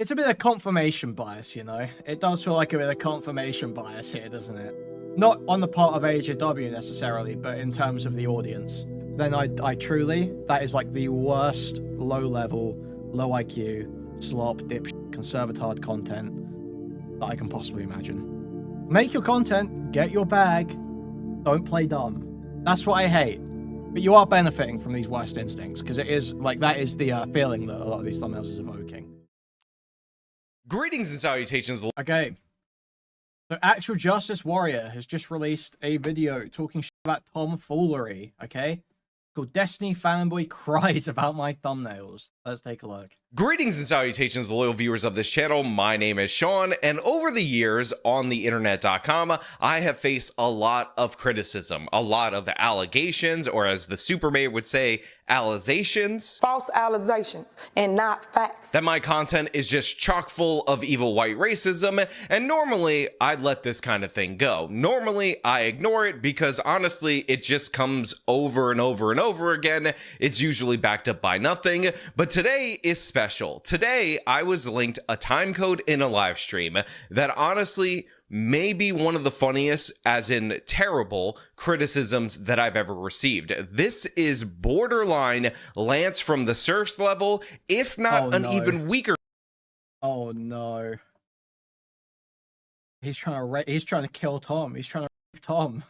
It's a bit of confirmation bias, you know? It does feel like a bit of confirmation bias here, doesn't it? Not on the part of AJW necessarily, but in terms of the audience. Then I truly, that is like the worst low-level, low IQ, slop, dipshit, conservatard content that I can possibly imagine. Make your content, get your bag, don't play dumb. That's what I hate. But you are benefiting from these worst instincts, because it is, like, that is the feeling that a lot of these thumbnails is evoking. Greetings and salutations. Okay. So ActualJusticeWarrior has just released a video talking shit about tomfoolery, okay? Called Destiny Fanboy Cries About My Thumbnails. Let's take a look. Greetings and salutations, loyal viewers of this channel. My name is Sean, and over the years on the internet.com, I have faced a lot of criticism, a lot of allegations, or as the Superman would say, allegations. False allegations and not facts. That my content is just chock full of evil white racism, and normally I'd let this kind of thing go. Normally I ignore it because honestly it just comes over and over and over again. It's usually backed up by nothing, but today is special. Today I was linked a time code in a live stream that honestly may be one of the funniest, as in terrible, criticisms that I've ever received. This is borderline Lance from the Surfs level, if not even weaker. Oh no. He's trying to kill Tom. He's trying to rape Tom.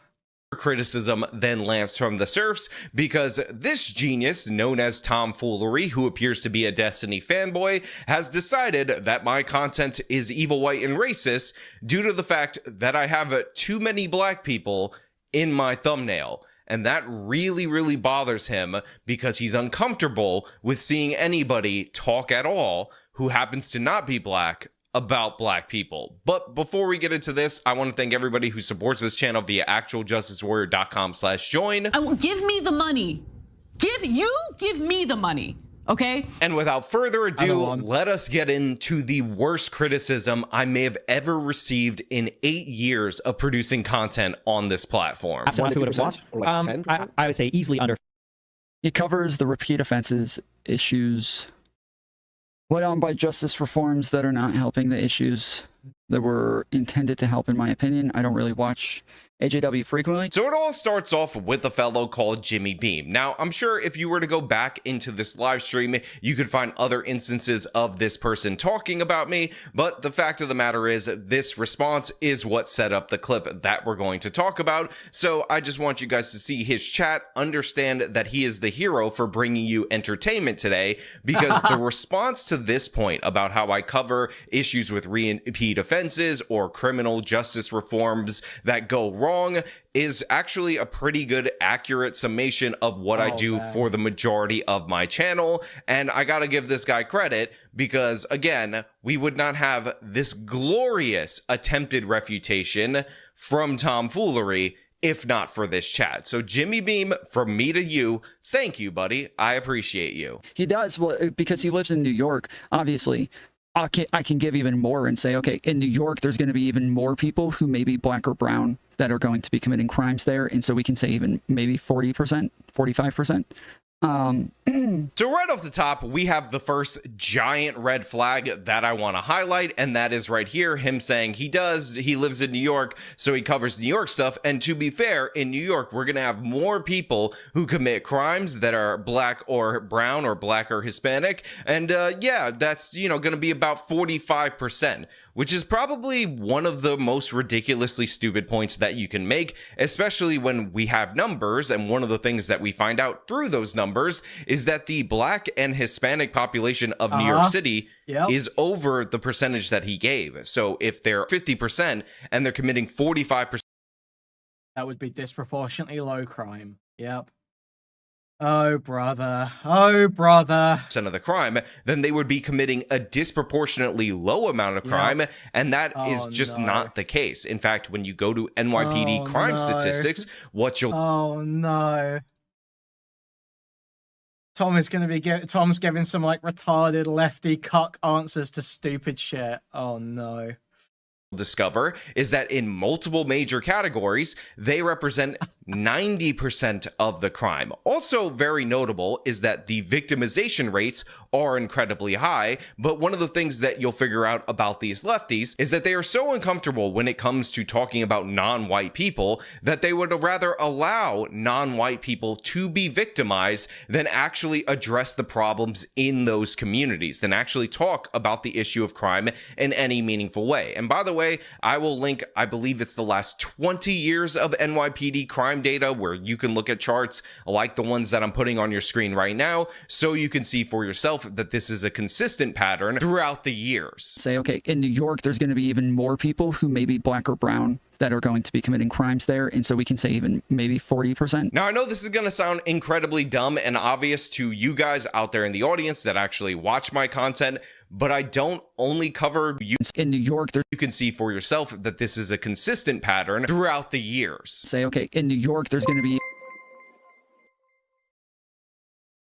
Criticism than Lance from the Surfs, because this genius known as Tomfoolery, who appears to be a Destiny fanboy, has decided that my content is evil, white, and racist due to the fact that I have too many black people in my thumbnail. And that really bothers him because he's uncomfortable with seeing anybody talk at all who happens to not be black about black people. But before we get into this, I want to thank everybody who supports this channel via ActualJusticeWarrior.com/join. Give me the money. Give me the money. Okay? And without further ado, let us get into the worst criticism I may have ever received in 8 years of producing content on this platform. I would say easily under. It covers the repeat offenses issues put on by justice reforms that are not helping the issues that were intended to help, in my opinion. I don't really watch AJW frequently. So it all starts off with a fellow called Jimmy Beam. Now, I'm sure if you were to go back into this live stream, you could find other instances of this person talking about me, but the fact of the matter is this response is what set up the clip that we're going to talk about. So I just want you guys to see his chat, understand that he is the hero for bringing you entertainment today, because the response to this point about how I cover issues with repeat offenses or criminal justice reforms that go wrong is actually a pretty good, accurate summation of what I do for the majority of my channel. And I gotta give this guy credit because, again, we would not have this glorious attempted refutation from Tomfoolery if not for this chat. So Jimmy Beam, from me to you, thank you, buddy. I appreciate you. He does, well, because he lives in New York, obviously. I can give even more and say, okay, in New York, there's going to be even more people who may be black or brown that are going to be committing crimes there. And so we can say even maybe 40%, 45%. So right off the top, we have the first giant red flag that I want to highlight, and that is right here, him saying he lives in New York, so he covers New York stuff. And to be fair, in New York, we're going to have more people who commit crimes that are black or brown or black or Hispanic. And yeah, that's, you know, going to be about 45%, which is probably one of the most ridiculously stupid points that you can make, especially when we have numbers. And one of the things that we find out through those numbers is that the black and Hispanic population of New York City is over the percentage that he gave. So if they're 50% and they're committing 45%, that would be disproportionately low crime. Yep. Oh, brother. Oh, brother. Of the crime, then they would be committing a disproportionately low amount of crime, and that is just not the case. In fact, when you go to NYPD crime statistics, what you'll... Oh, no. Tom's giving some, like, retarded lefty cuck answers to stupid shit. Oh, no. Discover is that in multiple major categories, they represent 90% of the crime. Also very notable is that the victimization rates are incredibly high, but one of the things that you'll figure out about these lefties is that they are so uncomfortable when it comes to talking about non-white people that they would rather allow non-white people to be victimized than actually address the problems in those communities, than actually talk about the issue of crime in any meaningful way. And by the way, I will link, I believe it's the last 20 years of NYPD crime data where you can look at charts like the ones that I'm putting on your screen right now, so you can see for yourself that this is a consistent pattern throughout the years. Say, okay, in New York, there's going to be even more people who may be black or brown that are going to be committing crimes there. And so we can say even maybe 40%. Now, I know this is going to sound incredibly dumb and obvious to you guys out there in the audience that actually watch my content, but I don't only cover you. In New York, you can see for yourself that this is a consistent pattern throughout the years. Say, okay, in New York, there's going to be...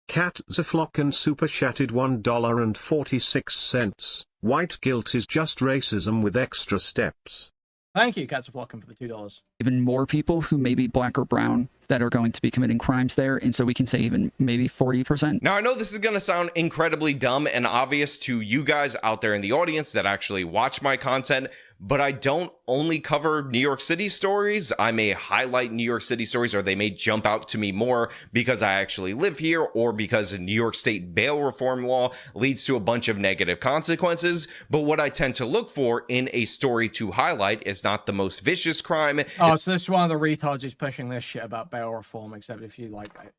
Cat Zaflock super chatted $1.46. White guilt is just racism with extra steps. Thank you, Cats are Flocking, for the $2. Even more people who may be black or brown that are going to be committing crimes there. And so we can say even maybe 40%. Now, I know this is going to sound incredibly dumb and obvious to you guys out there in the audience that actually watch my content, but I don't only cover New York City stories. I may highlight New York City stories, or they may jump out to me more because I actually live here, or because a New York State bail reform law leads to a bunch of negative consequences. But what I tend to look for in a story to highlight is not the most vicious crime. Oh, so this is one of the retards who's pushing this shit about bail reform, except if you like it.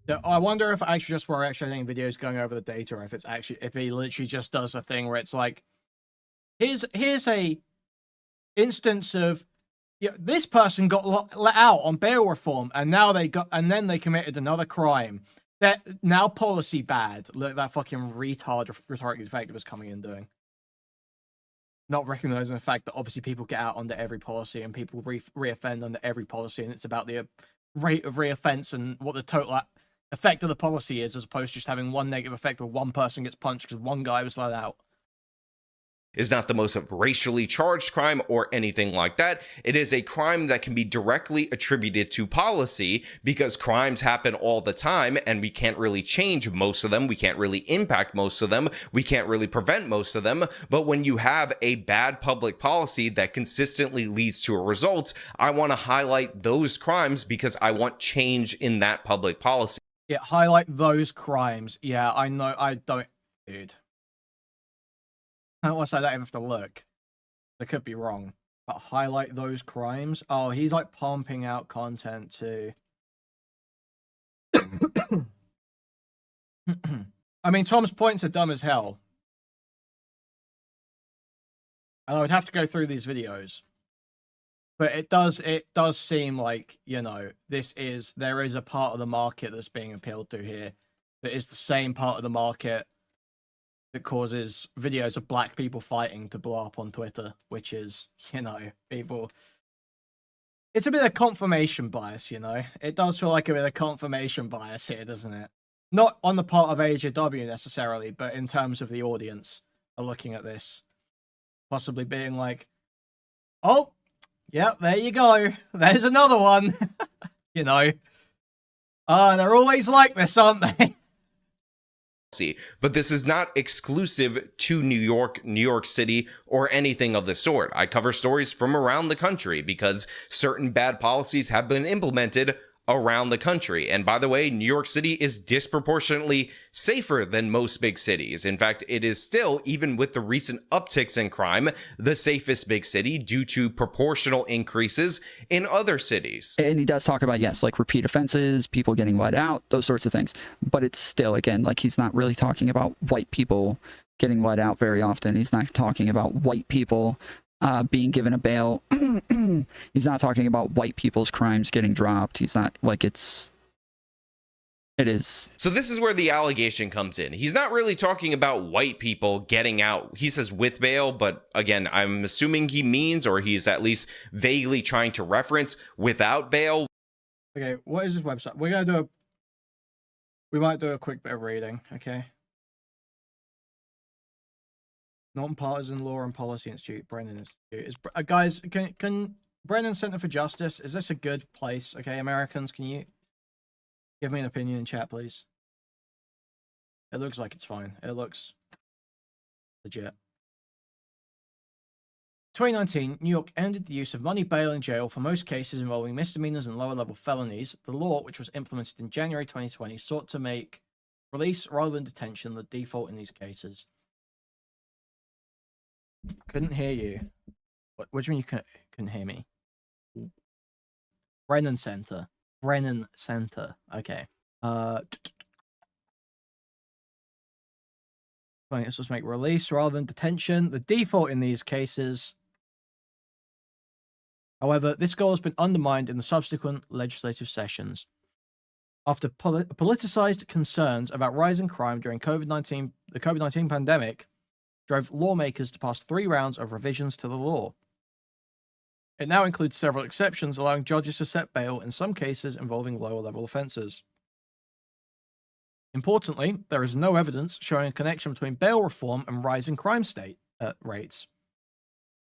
So I wonder if ActualJusticeWarrior actually any videos going over the data, or if it's actually, if he literally just does a thing where it's like, here's a instance of, yeah, this person got let out on bail reform, and now then they committed another crime. That now policy bad. Look, that fucking retard rhetoric effect was coming in doing. Not recognizing the fact that obviously people get out under every policy and people reoffend under every policy, and it's about the rate of reoffense and what the total effect of the policy is, as opposed to just having one negative effect where one person gets punched because one guy was let out. Is not the most racially charged crime or anything like that. It is a crime that can be directly attributed to policy, because crimes happen all the time and we can't really change most of them. We can't really impact most of them. We can't really prevent most of them. But when you have a bad public policy that consistently leads to a result, I want to highlight those crimes because I want change in that public policy. Yeah, highlight those crimes. Yeah, I know. I don't, dude. I don't want to say that I even have to look. I could be wrong. But highlight those crimes? Oh, he's like pumping out content too. I mean, Tom's points are dumb as hell. And I would have to go through these videos. But it does seem like, you know, there is a part of the market that's being appealed to here. That is the same part of the market that causes videos of black people fighting to blow up on Twitter, which is, you know, people... It's a bit of confirmation bias, you know? It does feel like a bit of confirmation bias here, doesn't it? Not on the part of ActualJusticeWarrior necessarily, but in terms of the audience are looking at this. Possibly being like, oh, yep, there you go. There's another one. You know? They're always like this, aren't they? But this is not exclusive to New York City, or anything of the sort. I cover stories from around the country because certain bad policies have been implemented around the country. And by the way, New York City is disproportionately safer than most big cities. In fact, it is still, even with the recent upticks in crime, the safest big city due to proportional increases in other cities. And he does talk about, yes, like repeat offenses, people getting let out, those sorts of things. But it's still, again, like he's not really talking about white people getting let out very often. He's not talking about white people being given a bail. He's not talking about white people's crimes getting dropped. He's not, like, it is. So this is where the allegation comes in. He's not really talking about white people getting out. He says with bail, but again, I'm assuming he means, or he's at least vaguely trying to reference, without bail. Okay, what is this website? We might do a quick bit of reading, okay? Non-Partisan Law and Policy Institute, Brennan Institute. Guys, can Brennan Center for Justice, is this a good place? Okay, Americans, can you give me an opinion in chat, please? It looks like it's fine. It looks legit. 2019, New York ended the use of money bail in jail for most cases involving misdemeanors and lower-level felonies. The law, which was implemented in January 2020, sought to make release rather than detention the default in these cases. Couldn't hear you. What do you mean you couldn't hear me? Brennan Center. Brennan Center. Okay. This was make release rather than detention the default in these cases. However, this goal has been undermined in the subsequent legislative sessions. After politicized concerns about rising crime during the COVID-19 pandemic drove lawmakers to pass 3 rounds of revisions to the law. It now includes several exceptions, allowing judges to set bail in some cases involving lower-level offenses. Importantly, there is no evidence showing a connection between bail reform and rising crime rates.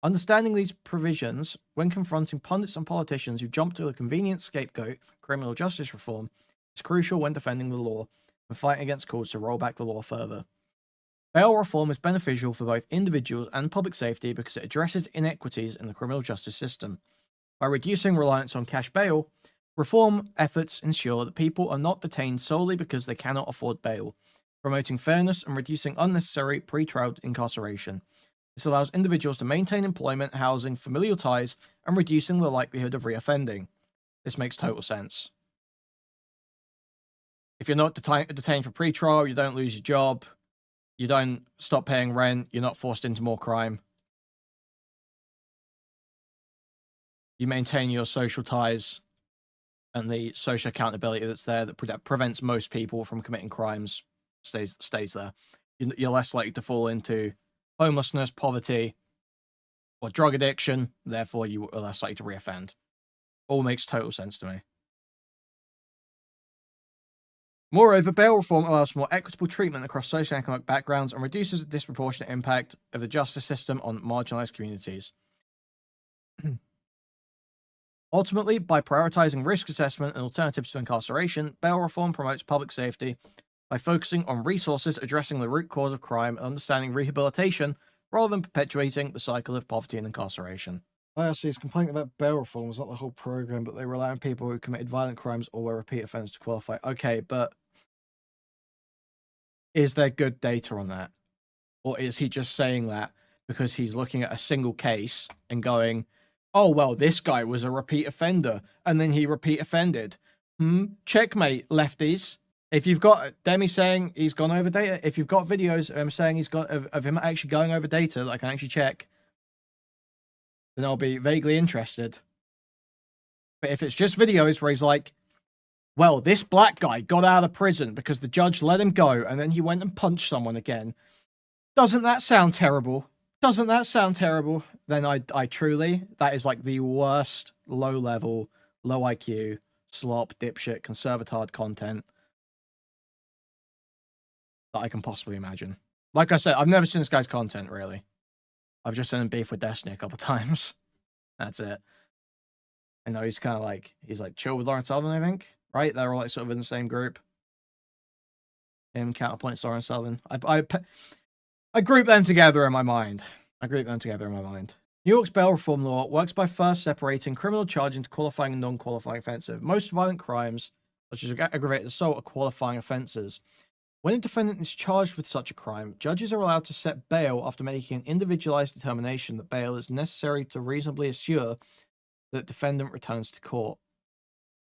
Understanding these provisions when confronting pundits and politicians who jump to a convenient scapegoat, criminal justice reform, is crucial when defending the law and fighting against calls to roll back the law further. Bail reform is beneficial for both individuals and public safety because it addresses inequities in the criminal justice system. By reducing reliance on cash bail, reform efforts ensure that people are not detained solely because they cannot afford bail, promoting fairness and reducing unnecessary pre-trial incarceration. This allows individuals to maintain employment, housing, familial ties, and reducing the likelihood of reoffending. This makes total sense. If you're not detained for pre-trial, you don't lose your job, you don't stop paying rent, you're not forced into more crime. You maintain your social ties and the social accountability that's there that prevents most people from committing crimes stays there. You're less likely to fall into homelessness, poverty, or drug addiction, therefore you are less likely to reoffend. All makes total sense to me. Moreover, bail reform allows for more equitable treatment across socioeconomic backgrounds and reduces the disproportionate impact of the justice system on marginalized communities. Ultimately, by prioritizing risk assessment and alternatives to incarceration, bail reform promotes public safety by focusing on resources addressing the root cause of crime and understanding rehabilitation rather than perpetuating the cycle of poverty and incarceration. IRC's complaining about bail reform is not the whole program, but they rely on people who committed violent crimes or were repeat offenders to qualify. Okay, but is there good data on that? Or is he just saying that because he's looking at a single case and going, oh, well, this guy was a repeat offender and then he repeat offended? Checkmate, lefties. If you've got Demi saying he's gone over data, if you've got videos of him saying he's got of him actually going over data that I can actually check, then I'll be vaguely interested. But if it's just videos where he's like, well, this black guy got out of prison because the judge let him go and then he went and punched someone again, doesn't that sound terrible? Doesn't that sound terrible? Then I truly, that is like the worst low level, low IQ, slop, dipshit, conservatard content that I can possibly imagine. Like I said, I've never seen this guy's content, really. I've just seen him beef with Destiny a couple times. That's it. I know he's kind of like, he's like chill with Lawrence Southern, I think. Right? They're all like sort of in the same group. Him, Counterpoint, Lawrence Southern. I group them together in my mind. New York's bail reform law works by first separating criminal charge into qualifying and non-qualifying offensive. Most violent crimes, such as aggravated assault, are qualifying offenses. When a defendant is charged with such a crime, judges are allowed to set bail after making an individualized determination that bail is necessary to reasonably assure that the defendant returns to court.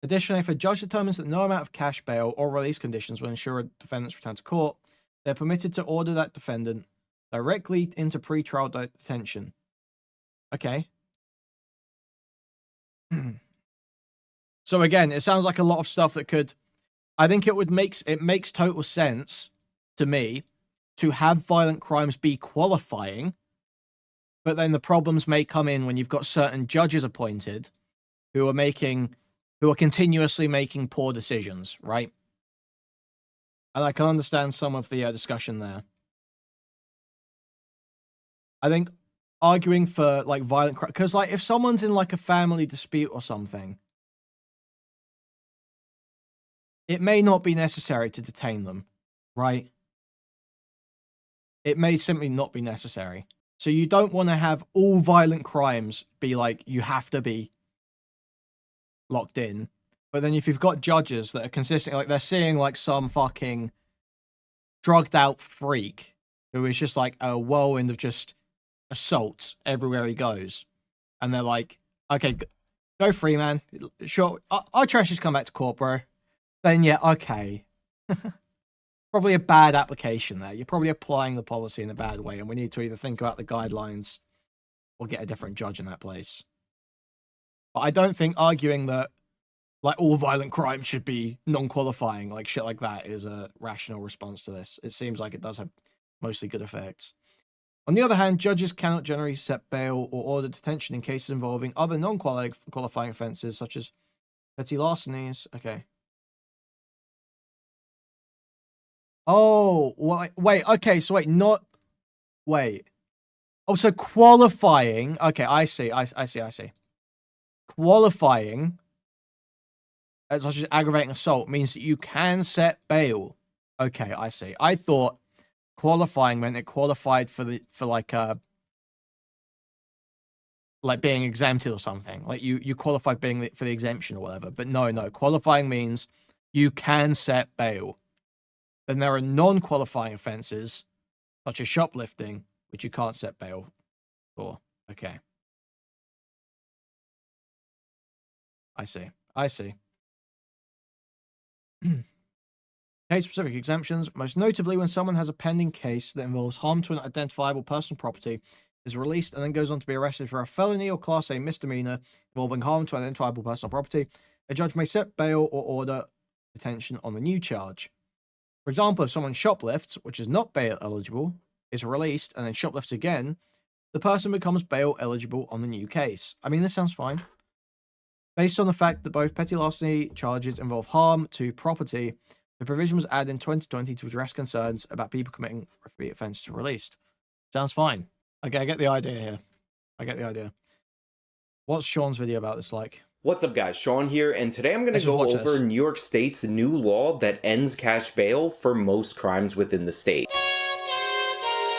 Additionally, if a judge determines that no amount of cash bail or release conditions will ensure a defendant's return to court, they're permitted to order that defendant directly into pretrial detention. Okay. So again, it sounds like a lot of stuff that could... I think it makes total sense to me to have violent crimes be qualifying, but then the problems may come in when you've got certain judges appointed who are continuously making poor decisions, right? And I can understand some of the discussion there. I think arguing for like violent crime, because like if someone's in like a family dispute or something, it may not be necessary to detain them, right? It may simply not be necessary. So you don't want to have all violent crimes be like, you have to be locked in. But then if you've got judges that are consistent, like they're seeing like some fucking drugged out freak who is just like a whirlwind of just assaults everywhere he goes. And they're like, okay, go free, man. Sure, I'll trust you to come back to court, bro. Then yeah, okay. Probably a bad application there. You're probably applying the policy in a bad way, and we need to either think about the guidelines or get a different judge in that place. But I don't think arguing that like all violent crime should be non-qualifying, like shit like that, is a rational response to this. It seems like it does have mostly good effects. On the other hand, judges cannot generally set bail or order detention in cases involving other non-qualifying offences, such as petty larcenies. Okay. Oh, wait, okay, so wait. Oh, so qualifying, okay, I see. Qualifying, such as aggravating assault, means that you can set bail. Okay, I see. I thought qualifying meant it qualified for being exempted or something. Like you qualified for the exemption or whatever. But no, qualifying means you can set bail. Then there are non-qualifying offenses, such as shoplifting, which you can't set bail for. Okay. I see. Case-specific exemptions, most notably when someone has a pending case that involves harm to an identifiable personal property, is released and then goes on to be arrested for a felony or Class A misdemeanor involving harm to identifiable personal property, a judge may set bail or order detention on the new charge. For example, if someone shoplifts, which is not bail eligible, is released and then shoplifts again, the person becomes bail eligible on the new case. I mean, this sounds fine. Based on the fact that both petty larceny charges involve harm to property, the provision was added in 2020 to address concerns about people committing repeat offences to be released. Sounds fine. Okay, I get the idea here. What's Sean's video about this like? What's up, guys? Sean here, and today I'm going to go over New York State's new law that ends cash bail for most crimes within the state.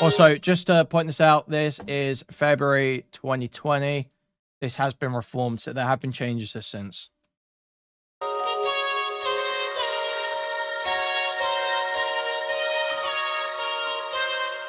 Also, just to point this out, this is February 2020. This has been reformed, so there have been changes since.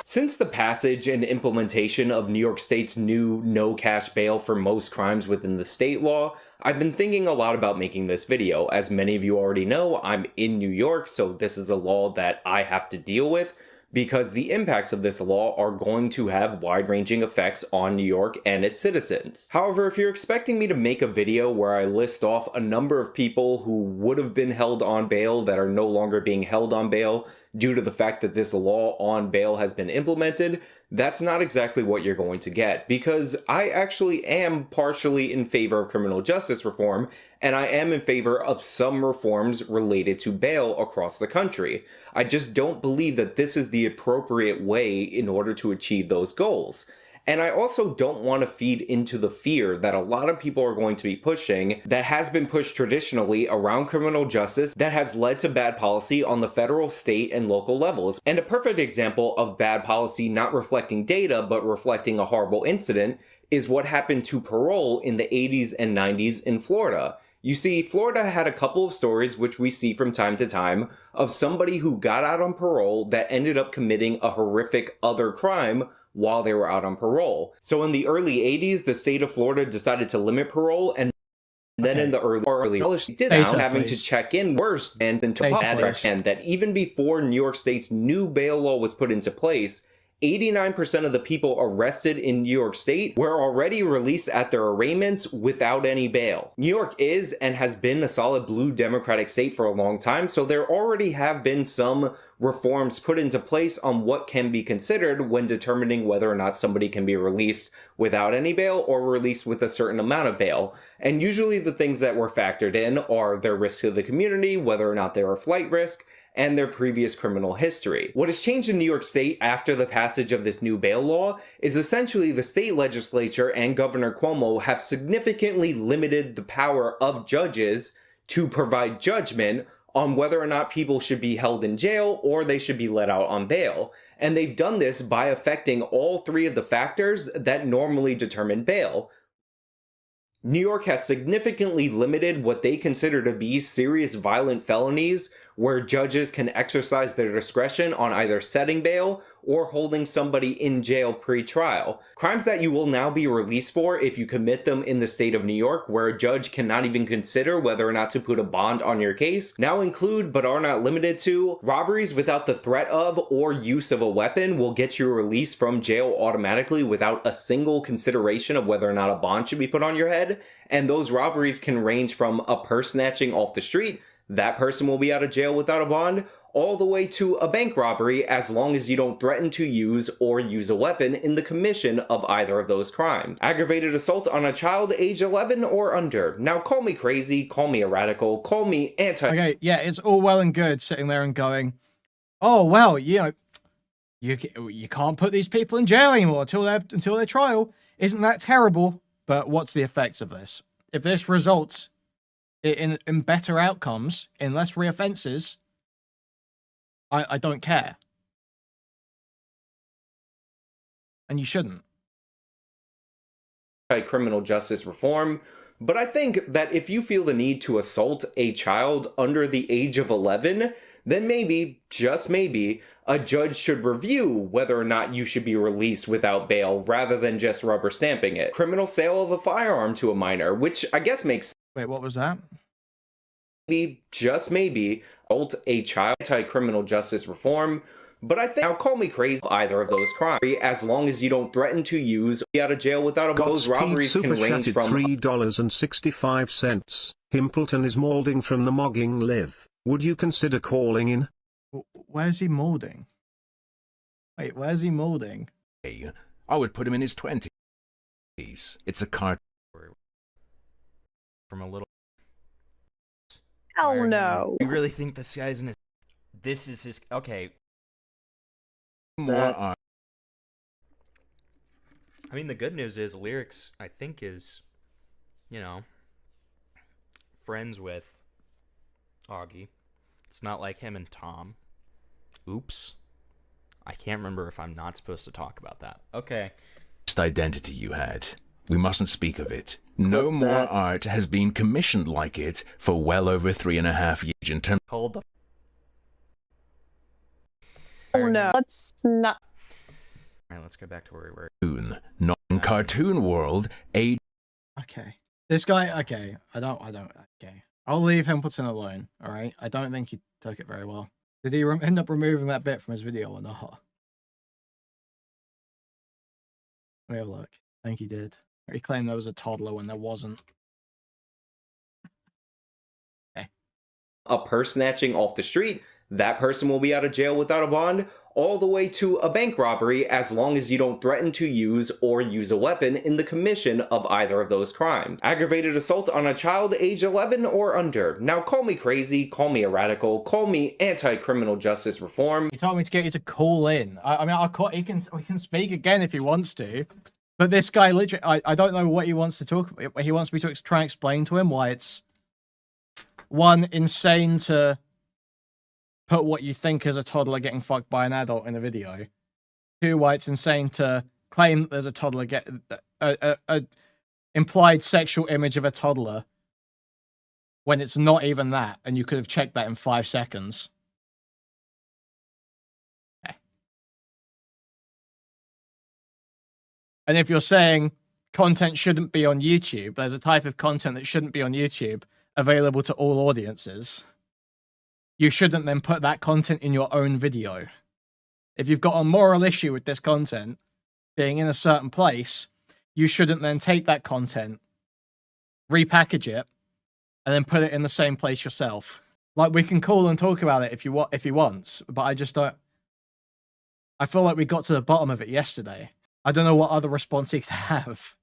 Since the passage and implementation of New York State's new no cash bail for most crimes within the state law, I've been thinking a lot about making this video. As many of you already know, I'm in New York, so this is a law that I have to deal with, because the impacts of this law are going to have wide-ranging effects on New York and its citizens. However, if you're expecting me to make a video where I list off a number of people who would have been held on bail that are no longer being held on bail due to the fact that this law on bail has been implemented, that's not exactly what you're going to get, because I actually am partially in favor of criminal justice reform, and I am in favor of some reforms related to bail across the country. I just don't believe that this is the appropriate way in order to achieve those goals. And I also don't want to feed into the fear that a lot of people are going to be pushing, that has been pushed traditionally around criminal justice, that has led to bad policy on the federal, state, and local levels. And a perfect example of bad policy not reflecting data but reflecting a horrible incident is what happened to parole in the 80s and 90s in Florida. You see, Florida had a couple of stories, which we see from time to time, of somebody who got out on parole that ended up committing a horrific other crime while they were out on parole. So in the early 80s, the state of Florida decided to limit parole, and then in the early did now having to check in worse and to and that even before New York State's new bail law was put into place, 89% of the people arrested in New York State were already released at their arraignments without any bail. New York is and has been a solid blue Democratic state for a long time, so there already have been some reforms put into place on what can be considered when determining whether or not somebody can be released without any bail or released with a certain amount of bail. And usually the things that were factored in are their risk to the community, whether or not they were flight risk, and their previous criminal history. What has changed in New York State after the passage of this new bail law is essentially the state legislature and Governor Cuomo have significantly limited the power of judges to provide judgment on whether or not people should be held in jail or they should be let out on bail. And they've done this by affecting all three of the factors that normally determine bail. New York has significantly limited what they consider to be serious violent felonies where judges can exercise their discretion on either setting bail or holding somebody in jail pre-trial. Crimes that you will now be released for if you commit them in the state of New York, where a judge cannot even consider whether or not to put a bond on your case, now include but are not limited to robberies without the threat of or use of a weapon will get you released from jail automatically without a single consideration of whether or not a bond should be put on your head. And those robberies can range from a purse snatching off the street, that person will be out of jail without a bond, all the way to a bank robbery as long as you don't threaten to use or use a weapon in the commission of either of those crimes. Aggravated assault on a child age 11 or under. Now call me crazy, call me a radical, call me anti- Okay, yeah, it's all well and good sitting there and going, oh, well, you know, you can't put these people in jail anymore until their trial. Isn't that terrible? But what's the effects of this? If this results in better outcomes, in less reoffenses, I don't care. And you shouldn't. Criminal justice reform, but I think that if you feel the need to assault a child under the age of 11, then maybe, just maybe, a judge should review whether or not you should be released without bail rather than just rubber stamping it. Criminal sale of a firearm to a minor, which I guess makes sense. Wait, what was that? Maybe, just maybe, assault a child. Anti-criminal justice reform, but I think, now call me crazy, either of those crimes, as long as you don't threaten to use, be out of jail without a those robberies can range from $3.65. Himpleton is molding from the mogging live. Would you consider calling in? Where's he molding? Wait, where's he molding? I would put him in his 20s. It's a card from a little. Oh no! You really think this guy's in his? This is his. Okay. More. I mean, the good news is Lyrics, I think, is, you know, friends with Augie. It's not like him and Tom. Oops. I can't remember if I'm not supposed to talk about that. Okay. Identity you had. We mustn't speak of it. No more art has been commissioned like it for well over 3.5 years in terms. Hold the. Oh no, let's not. Alright, let's go back to where we were. Not in cartoon world, a. Okay. This guy, okay. I don't, okay. I'll leave Himpleton alone, alright? I don't think he took it very well. Did he end up removing that bit from his video or not? Let me have a look. I think he did. He claimed there was a toddler when there wasn't. Okay. A purse snatching off the street, that person will be out of jail without a bond, all the way to a bank robbery as long as you don't threaten to use or use a weapon in the commission of either of those crimes. Aggravated assault on a child age 11 or under. Now call me crazy, call me a radical, call me anti-criminal justice reform. He told me to get you to call in. I mean, we can speak again if he wants to. But this guy literally, I don't know what he wants to talk about. He wants me to try and explain to him why it's, one, insane to put what you think is a toddler getting fucked by an adult in a video. Two, why it's insane to claim that there's a toddler a implied sexual image of a toddler when it's not even that, and you could have checked that in 5 seconds. Okay. And if you're saying content shouldn't be on YouTube, there's a type of content that shouldn't be on YouTube available to all audiences, you shouldn't then put that content in your own video. If you've got a moral issue with this content being in a certain place, you shouldn't then take that content, repackage it, and then put it in the same place yourself. Like, we can call and talk about it if he wants, but I just don't. I feel like we got to the bottom of it yesterday. I don't know what other response he could have.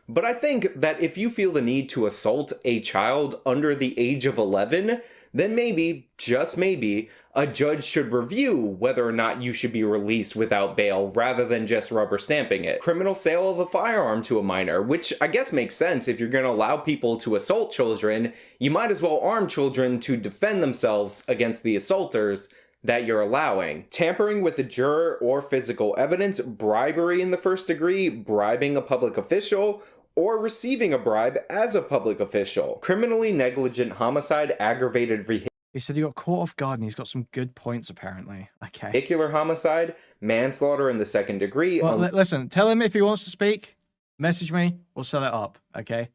But I think that if you feel the need to assault a child under the age of 11, then maybe, just maybe, a judge should review whether or not you should be released without bail rather than just rubber stamping it. Criminal sale of a firearm to a minor, which I guess makes sense. If you're going to allow people to assault children, you might as well arm children to defend themselves against the assaulters that you're allowing. Tampering with a juror or physical evidence, bribery in the first degree, bribing a public official, or receiving a bribe as a public official. Criminally negligent homicide, aggravated vehicular. He said he got caught off guard and he's got some good points apparently. Okay. Vehicular homicide, manslaughter in the second degree. Well, listen, tell him if he wants to speak, message me, we'll set it up, okay?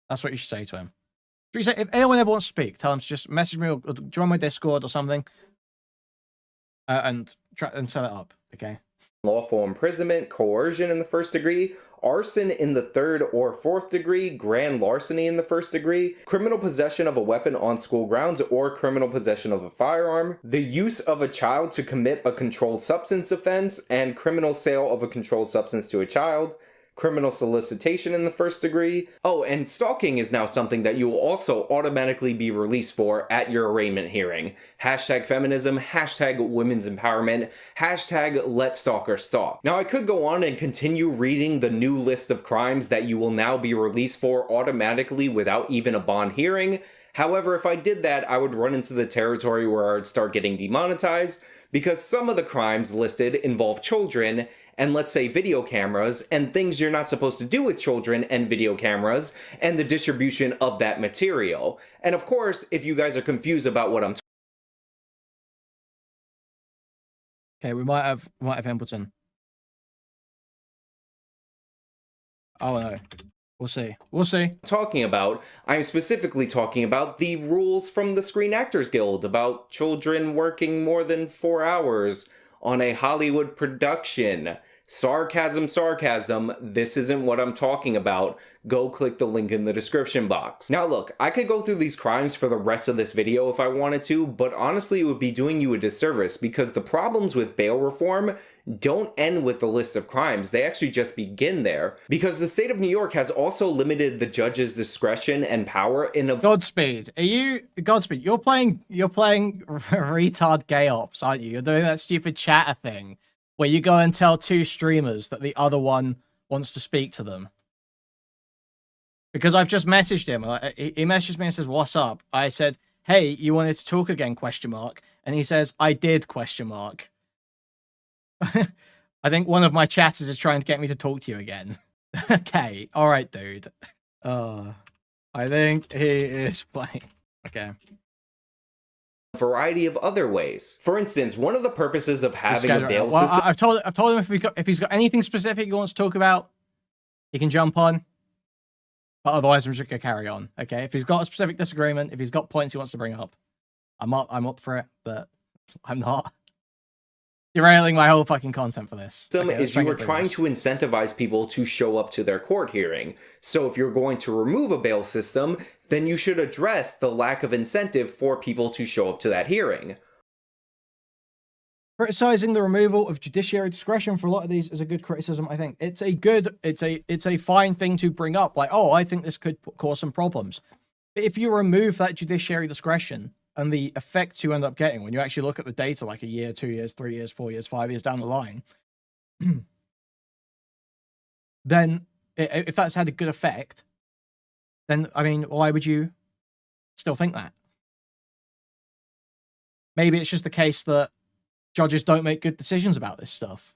That's what you should say to him. If anyone ever wants to speak, tell him to just message me or join my Discord or something. And set it up, okay? Lawful imprisonment, coercion in the first degree, arson in the third or fourth degree, grand larceny in the first degree, criminal possession of a weapon on school grounds or criminal possession of a firearm, the use of a child to commit a controlled substance offense, and criminal sale of a controlled substance to a child, criminal solicitation in the first degree. Oh, and stalking is now something that you will also automatically be released for at your arraignment hearing. Hashtag feminism, hashtag women's empowerment, hashtag let stalker stalk. Now, I could go on and continue reading the new list of crimes that you will now be released for automatically without even a bond hearing. However, if I did that, I would run into the territory where I'd start getting demonetized, because some of the crimes listed involve children, and let's say video cameras, and things you're not supposed to do with children and video cameras, and the distribution of that material. And of course, if you guys are confused about what I'm talking about. Okay, we might have Embleton. Oh no. We'll see. We'll see. Talking about, I'm specifically talking about the rules from the Screen Actors Guild about children working more than 4 hours on a Hollywood production. Sarcasm, sarcasm, this isn't what I'm talking about. Go click the link in the description box. Now look, I could go through these crimes for the rest of this video if I wanted to, but honestly it would be doing you a disservice because the problems with bail reform don't end with the list of crimes. They actually just begin there. Because the state of New York has also limited the judge's discretion and power in a— Godspeed. Godspeed, you're playing retard gay ops, aren't you? You're doing that stupid chatter thing where you go and tell two streamers that the other one wants to speak to them. Because I've just messaged him. He messaged me and says, "What's up?" I said, "Hey, you wanted to talk again, question mark." And he says, "I did, question mark." I think one of my chatters is trying to get me to talk to you again. Okay, alright, dude. I think he is playing. Okay. Variety of other ways. For instance, one of the purposes of having a bail system— I've told him if he's got anything specific he wants to talk about, he can jump on. But otherwise, I'm just gonna carry on. Okay, if he's got a specific disagreement, if he's got points he wants to bring up, I'm up for it. But I'm not. Derailing my whole fucking content for this. Okay, is you are trying to incentivize people to show up to their court hearing. So if you're going to remove a bail system, then you should address the lack of incentive for people to show up to that hearing. Criticizing the removal of judiciary discretion for a lot of these is a good criticism. I think it's a fine thing to bring up. Like, oh, I think this could cause some problems. But if you remove that judiciary discretion and the effects you end up getting when you actually look at the data, like a year, 2 years, 3 years, 4 years, 5 years down the line, then if that's had a good effect, then, I mean, why would you still think that? Maybe it's just the case that judges don't make good decisions about this stuff.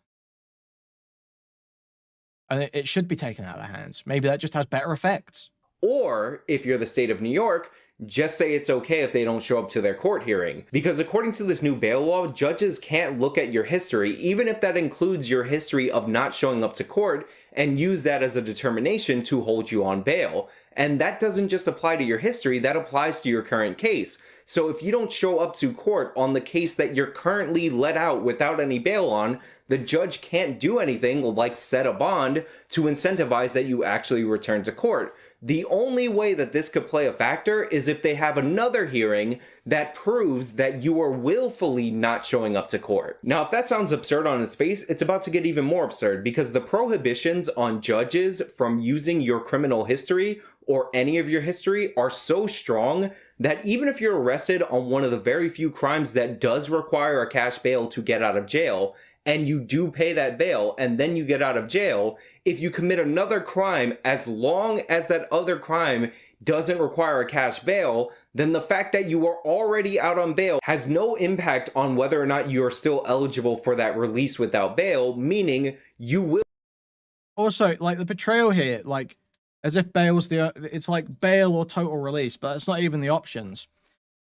And it should be taken out of their hands. Maybe that just has better effects. Or, if you're the state of New York, just say it's okay if they don't show up to their court hearing. Because according to this new bail law, judges can't look at your history, even if that includes your history of not showing up to court, and use that as a determination to hold you on bail. And that doesn't just apply to your history, that applies to your current case. So if you don't show up to court on the case that you're currently let out without any bail on, the judge can't do anything like set a bond to incentivize that you actually return to court. The only way that this could play a factor is if they have another hearing that proves that you are willfully not showing up to court. Now, if that sounds absurd on its face, it's about to get even more absurd, because the prohibitions on judges from using your criminal history or any of your history are so strong that even if you're arrested on one of the very few crimes that does require a cash bail to get out of jail, and you do pay that bail and then you get out of jail, if you commit another crime, as long as that other crime doesn't require a cash bail, then the fact that you are already out on bail has no impact on whether or not you're still eligible for that release without bail, meaning you will. Also, like the betrayal here, like as if bail's it's like bail or total release, but it's not even the options.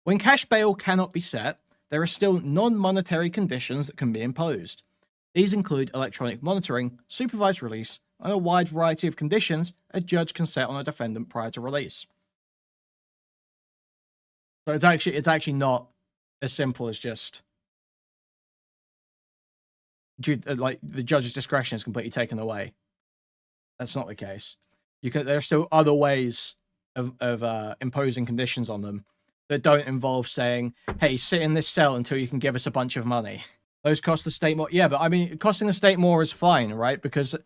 When cash bail cannot be set, there are still non-monetary conditions that can be imposed. These include electronic monitoring, supervised release, and a wide variety of conditions a judge can set on a defendant prior to release. So it's actually not as simple as just like the judge's discretion is completely taken away. That's not the case. There are still other ways of imposing conditions on them that don't involve saying, hey, sit in this cell until you can give us a bunch of money. Those cost the state more. Yeah, but I mean, costing the state more is fine, right? Because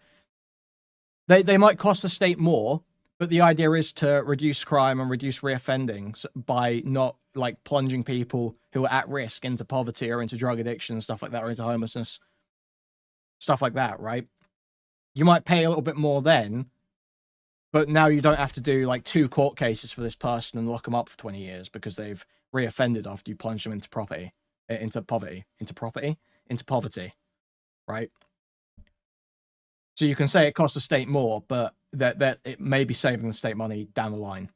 they might cost the state more, but the idea is to reduce crime and reduce reoffending by not like plunging people who are at risk into poverty or into drug addiction and stuff like that, or into homelessness, stuff like that, right? You might pay a little bit more then, but now you don't have to do like 2 court cases for this person and lock them up for 20 years because they've reoffended after you plunge them into poverty, right? So you can say it costs the state more, but that it may be saving the state money down the line.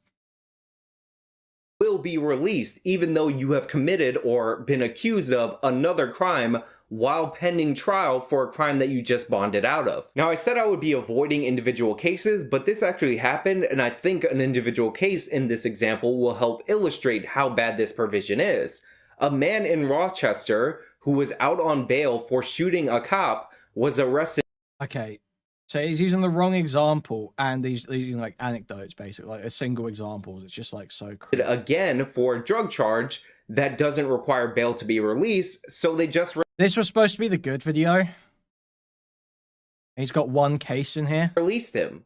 Will be released even though you have committed or been accused of another crime while pending trial for a crime that you just bonded out of. Now, I said I would be avoiding individual cases, but this actually happened, and I think an individual case in this example will help illustrate how bad this provision is. A man in Rochester who was out on bail for shooting a cop was arrested. Okay, so he's using the wrong example, and he's using like anecdotes, basically, like a single examples. It's just like so crazy. Again for a drug charge that doesn't require bail to be released, so they just this was supposed to be the good video. He's got one case in here. Released him.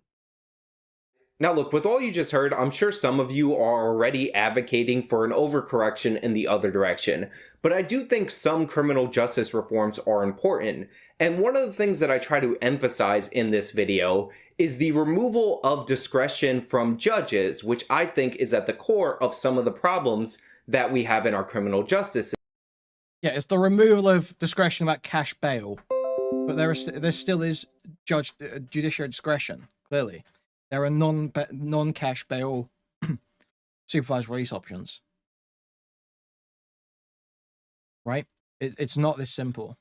Now look, with all you just heard, I'm sure some of you are already advocating for an overcorrection in the other direction, but I do think some criminal justice reforms are important, and one of the things that I try to emphasize in this video is the removal of discretion from judges, which I think is at the core of some of the problems that we have in our criminal justice system. Yeah, it's the removal of discretion about cash bail, but there still is judicial discretion, clearly. There are non-cash bail supervised release options. Right? It's not this simple.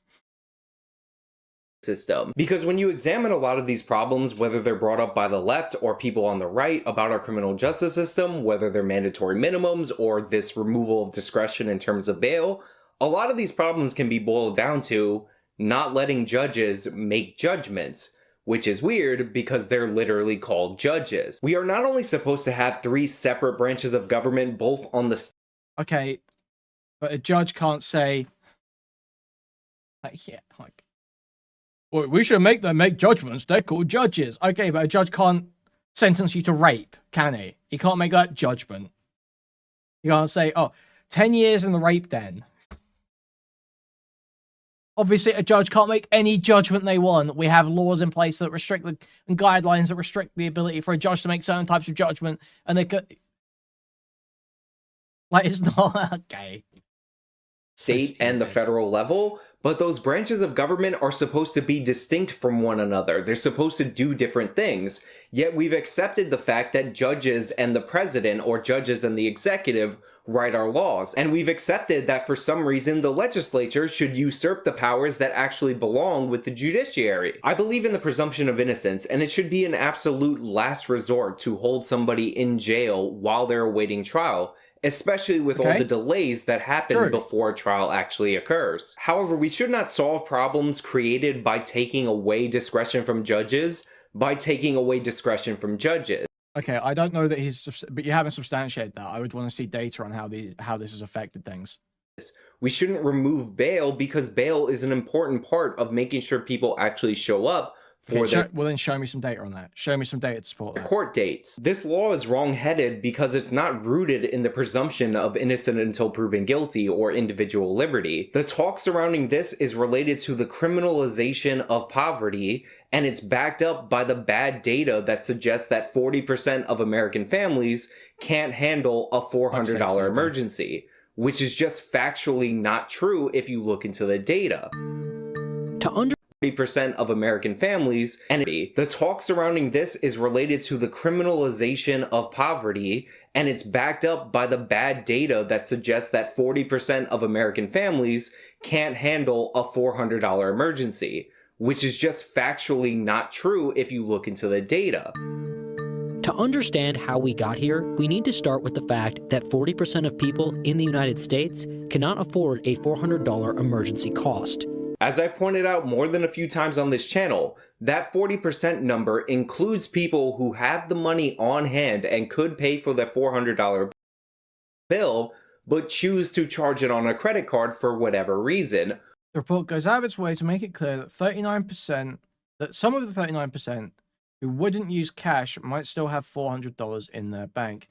System. Because when you examine a lot of these problems, whether they're brought up by the left or people on the right about our criminal justice system, whether they're mandatory minimums or this removal of discretion in terms of bail, a lot of these problems can be boiled down to not letting judges make judgments, which is weird because they're literally called judges. We are not only supposed to have 3 separate branches of government, both on the... Okay, but a judge can't say... well, we should make them make judgments. They're called judges. Okay, but a judge can't sentence you to rape, can he? He can't make that judgment. You can't say, oh, 10 years in the rape den. Obviously, a judge can't make any judgment they want. We have laws in place that restrict and guidelines that restrict the ability for a judge to make certain types of judgment, and they could... Like, it's not... Okay. State and the federal level, but those branches of government are supposed to be distinct from one another. They're supposed to do different things, yet we've accepted the fact that judges and the president, or judges and the executive, write our laws, and we've accepted that for some reason the legislature should usurp the powers that actually belong with the judiciary. I believe in the presumption of innocence, and it should be an absolute last resort to hold somebody in jail while they're awaiting trial, especially with all the delays that happen before a trial actually occurs. However, we should not solve problems created by taking away discretion from judges by taking away discretion from judges. Okay, I don't know that but you haven't substantiated that. I would want to see data on how this has affected things. We shouldn't remove bail because bail is an important part of making sure people actually show up for their Well, then show me some data on that. Show me some data to support that. court dates. This law is wrong-headed because it's not rooted in the presumption of innocent until proven guilty or individual liberty. The talk surrounding this is related to the criminalization of poverty, and it's backed up by the bad data that suggests that 40% of American families can't handle a $400 emergency, which is just factually not true if you look into the data. 40% of American families, and the talk surrounding this is related to the criminalization of poverty, and it's backed up by the bad data that suggests that 40% of American families can't handle a $400 emergency, which is just factually not true if you look into the data. To understand how we got here, we need to start with the fact that 40% of people in the United States cannot afford a $400 emergency cost. As I pointed out more than a few times on this channel, that 40% number includes people who have the money on hand and could pay for their $400 bill, but choose to charge it on a credit card for whatever reason. The report goes out of its way to make it clear that some of the 39% who wouldn't use cash might still have $400 in their bank.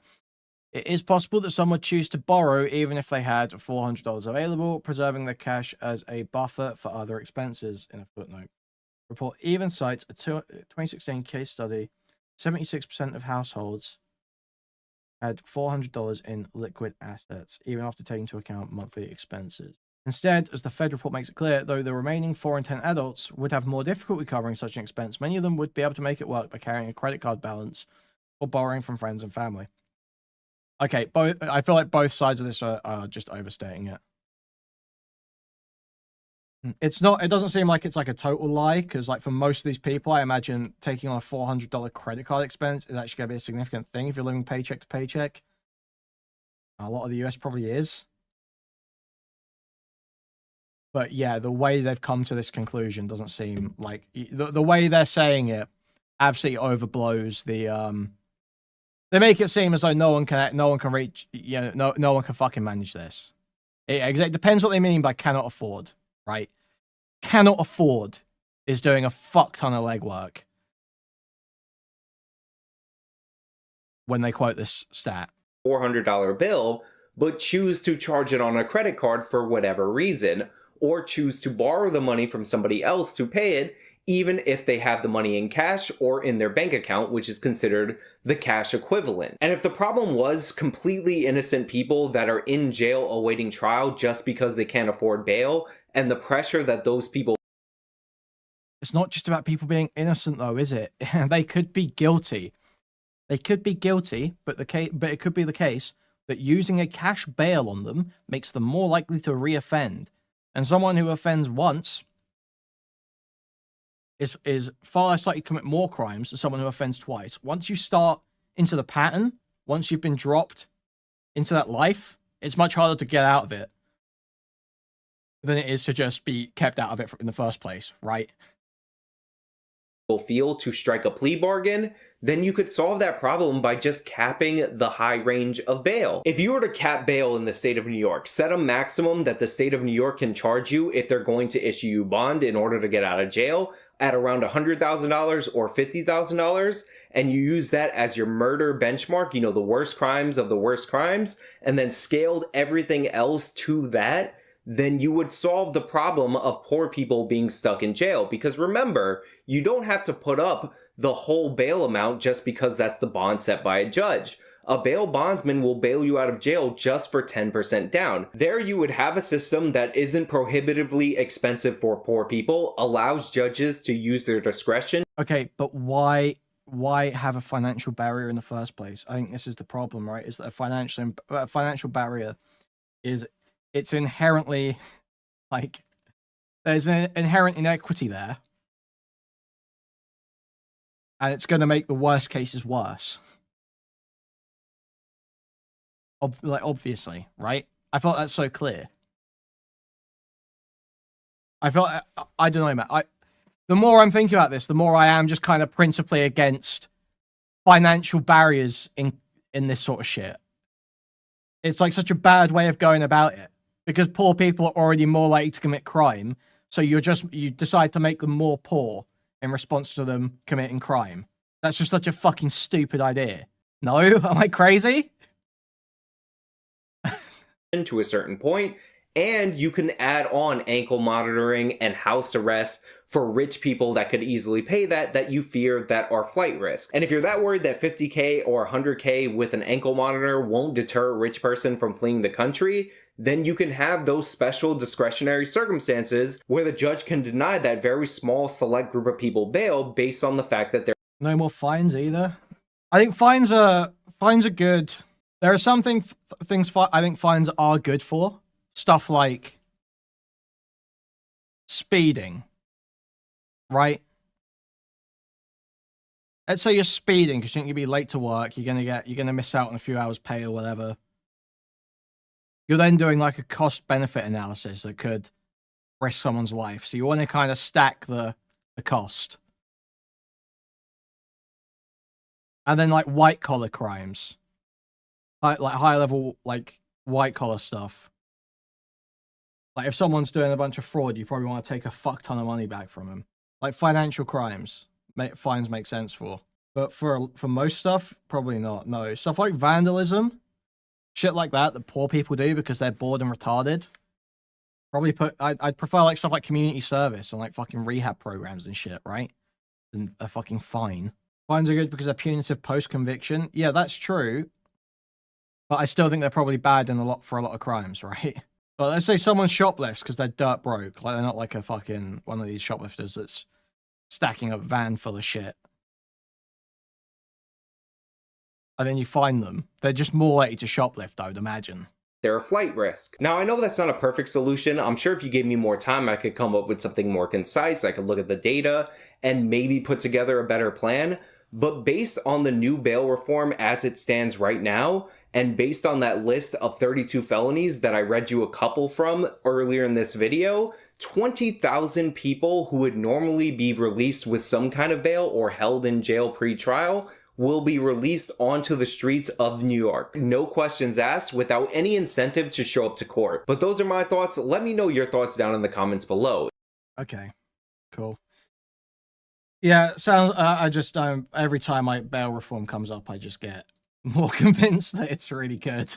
It is possible that some would choose to borrow even if they had $400 available, preserving the cash as a buffer for other expenses, in a footnote. The report even cites a 2016 case study. 76% of households had $400 in liquid assets, even after taking into account monthly expenses. Instead, as the Fed report makes it clear, though the remaining 4 in 10 adults would have more difficulty covering such an expense, many of them would be able to make it work by carrying a credit card balance or borrowing from friends and family. Okay, I feel like both sides of this are just overstating it. It's not. It doesn't seem like it's like a total lie, because like for most of these people, I imagine taking on a $400 credit card expense is actually going to be a significant thing if you're living paycheck to paycheck. A lot of the US probably is. But yeah, the way they've come to this conclusion doesn't seem like the way they're saying it absolutely overblows the They make it seem as though no one can reach, no one can fucking manage this. It depends what they mean by cannot afford, right? Cannot afford is doing a fuck ton of legwork when they quote this stat. $400 bill, but choose to charge it on a credit card for whatever reason, or choose to borrow the money from somebody else to pay it, even if they have the money in cash or in their bank account, which is considered the cash equivalent. And if the problem was completely innocent people that are in jail awaiting trial just because they can't afford bail, and the pressure that those people... It's not just about people being innocent though, is it? They could be guilty. They could be guilty, but it could be the case that using a cash bail on them makes them more likely to reoffend. And someone who offends once is far less likely to commit more crimes than someone who offends twice. Once you start into the pattern, once you've been dropped into that life, it's much harder to get out of it than it is to just be kept out of it in the first place, right? Feel to strike a plea bargain, then you could solve that problem by just capping the high range of bail. If you were to cap bail in the state of New York, set a maximum that the state of New York can charge you if they're going to issue you bond in order to get out of jail at around $100,000 or $50,000, and you use that as your murder benchmark, the worst crimes of the worst crimes, and then scaled everything else to that, then you would solve the problem of poor people being stuck in jail. Because remember, you don't have to put up the whole bail amount just because that's the bond set by a judge. A bail bondsman will bail you out of jail just for 10% down. There you would have a system that isn't prohibitively expensive for poor people, allows judges to use their discretion. Okay, but why have a financial barrier in the first place? I think this is the problem, right? Is that a financial barrier is... It's inherently, there's an inherent inequity there. And it's going to make the worst cases worse. Obviously, right? I felt that's so clear. I don't know, man. The more I'm thinking about this, the more I am just kind of principally against financial barriers in this sort of shit. It's like such a bad way of going about it because poor people are already more likely to commit crime. So you decide to make them more poor in response to them committing crime. That's just such a fucking stupid idea. No? Am I crazy? To a certain point, and you can add on ankle monitoring and house arrest for rich people that could easily pay that you fear that are flight risk. And if you're that worried that 50K or 100K with an ankle monitor won't deter a rich person from fleeing the country, then you can have those special discretionary circumstances where the judge can deny that very small select group of people bail based on the fact that they're... No more fines either. I think fines are good. There are some things I think fines are good for. Stuff like speeding, right? Let's say you're speeding because you think you'll be late to work. You're gonna miss out on a few hours pay or whatever. You're then doing like a cost-benefit analysis that could risk someone's life. So you want to kind of stack the cost. And then like white-collar crimes. Like high-level, like white-collar stuff. Like if someone's doing a bunch of fraud, you probably want to take a fuck ton of money back from them. Like financial crimes, fines make sense for. But for most stuff, probably not. No. Stuff like vandalism, shit like that poor people do because they're bored and retarded. Probably I'd prefer like stuff like community service and like fucking rehab programs and shit, right? Than a fucking fine. Fines are good because they're punitive post-conviction. Yeah, that's true. But I still think they're probably bad for a lot of crimes, right? But let's say someone shoplifts because they're dirt broke. Like they're not like a fucking one of these shoplifters that's stacking a van full of shit. And then you find them. They're just more likely to shoplift, I would imagine. They're a flight risk. Now, I know that's not a perfect solution. I'm sure if you gave me more time, I could come up with something more concise. I could look at the data and maybe put together a better plan. But based on the new bail reform as it stands right now, and based on that list of 32 felonies that I read you a couple from earlier in this video, 20,000 people who would normally be released with some kind of bail or held in jail pre-trial will be released onto the streets of New York. No questions asked, without any incentive to show up to court. But those are my thoughts. Let me know your thoughts down in the comments below. Okay, cool. Yeah, so every time bail reform comes up, I just get more convinced that it's really good.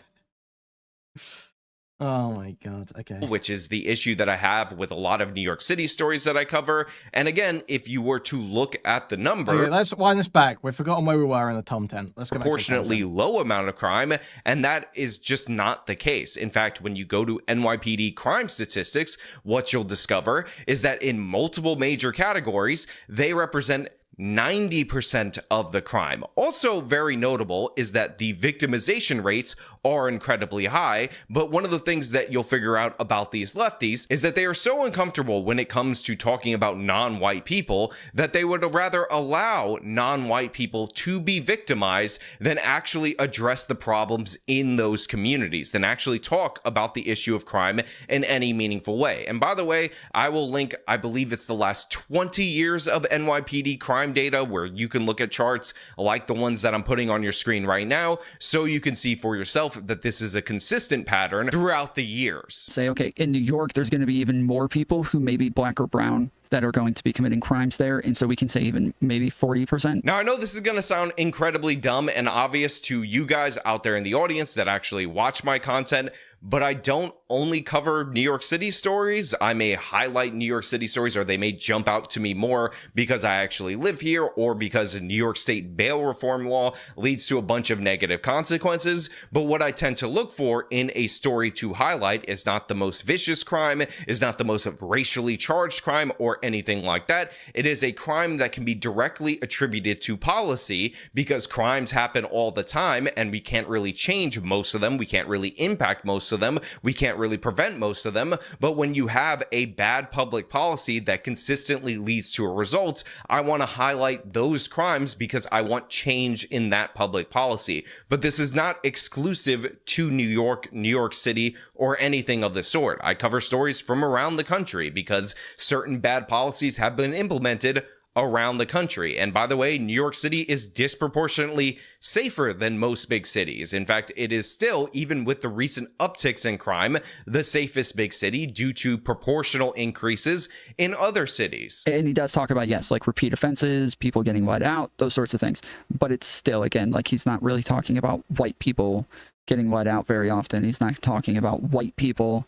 Oh my god, okay. Which is the issue that I have with a lot of New York City stories that I cover. And again, if you were to look at the number... Okay, let's wind this back. We've forgotten where we were in the Tom 10. Let's go back to proportionately low amount of crime, and that is just not the case. In fact, when you go to NYPD crime statistics, what you'll discover is that in multiple major categories, they represent 90% of the crime. Also very notable is that the victimization rates are incredibly high, but one of the things that you'll figure out about these lefties is that they are so uncomfortable when it comes to talking about non-white people that they would rather allow non-white people to be victimized than actually address the problems in those communities, than actually talk about the issue of crime in any meaningful way. And by the way, I will link, I believe it's the last 20 years of NYPD crime data where you can look at charts like the ones that I'm putting on your screen right now, so you can see for yourself that this is a consistent pattern throughout the years. Say, okay, in New York, there's going to be even more people who may be black or brown that are going to be committing crimes there. And so we can say even maybe 40%. Now, I know this is going to sound incredibly dumb and obvious to you guys out there in the audience that actually watch my content, but I don't only cover New York City stories. I may highlight New York City stories, or they may jump out to me more because I actually live here, or because a New York State bail reform law leads to a bunch of negative consequences. But what I tend to look for in a story to highlight is not the most vicious crime, is not the most racially charged crime, or anything like that. It is a crime that can be directly attributed to policy, because crimes happen all the time and we can't really change most of them. We can't really impact most of them. We can't really prevent most of them. But when you have a bad public policy that consistently leads to a result, I want to highlight those crimes because I want change in that public policy. But this is not exclusive to New York City, or anything of the sort. I cover stories from around the country because certain bad policies have been implemented around the country. And by the way, New York City is disproportionately safer than most big cities. In fact, it is still, even with the recent upticks in crime, the safest big city due to proportional increases in other cities. And he does talk about, yes, like repeat offenses, people getting let out, those sorts of things. But it's still, again, like he's not really talking about white people getting let out very often. He's not talking about white people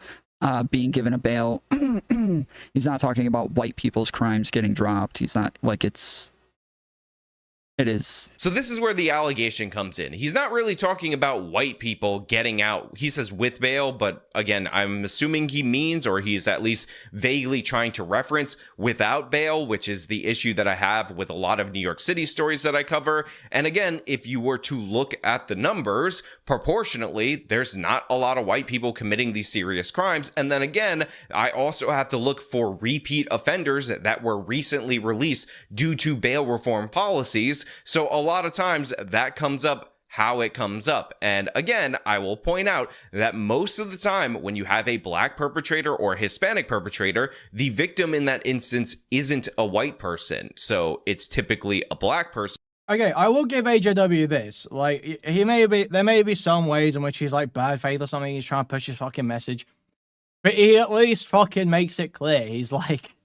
being given a bail. He's not talking about white people's crimes getting dropped. He's not like it is. So this is where the allegation comes in. He's not really talking about white people getting out. He says with bail, but again, I'm assuming he means, or he's at least vaguely trying to reference without bail, which is the issue that I have with a lot of New York City stories that I cover. And again, if you were to look at the numbers, proportionately, there's not a lot of white people committing these serious crimes. And then again, I also have to look for repeat offenders that were recently released due to bail reform policies. So a lot of times that comes up how it comes up. And again, I will point out that most of the time when you have a black perpetrator or a Hispanic perpetrator, the victim in that instance isn't a white person. So it's typically a black person. Okay, I will give AJW this. Like, there may be some ways in which he's like bad faith or something. He's trying to push his fucking message. But he at least fucking makes it clear. He's like,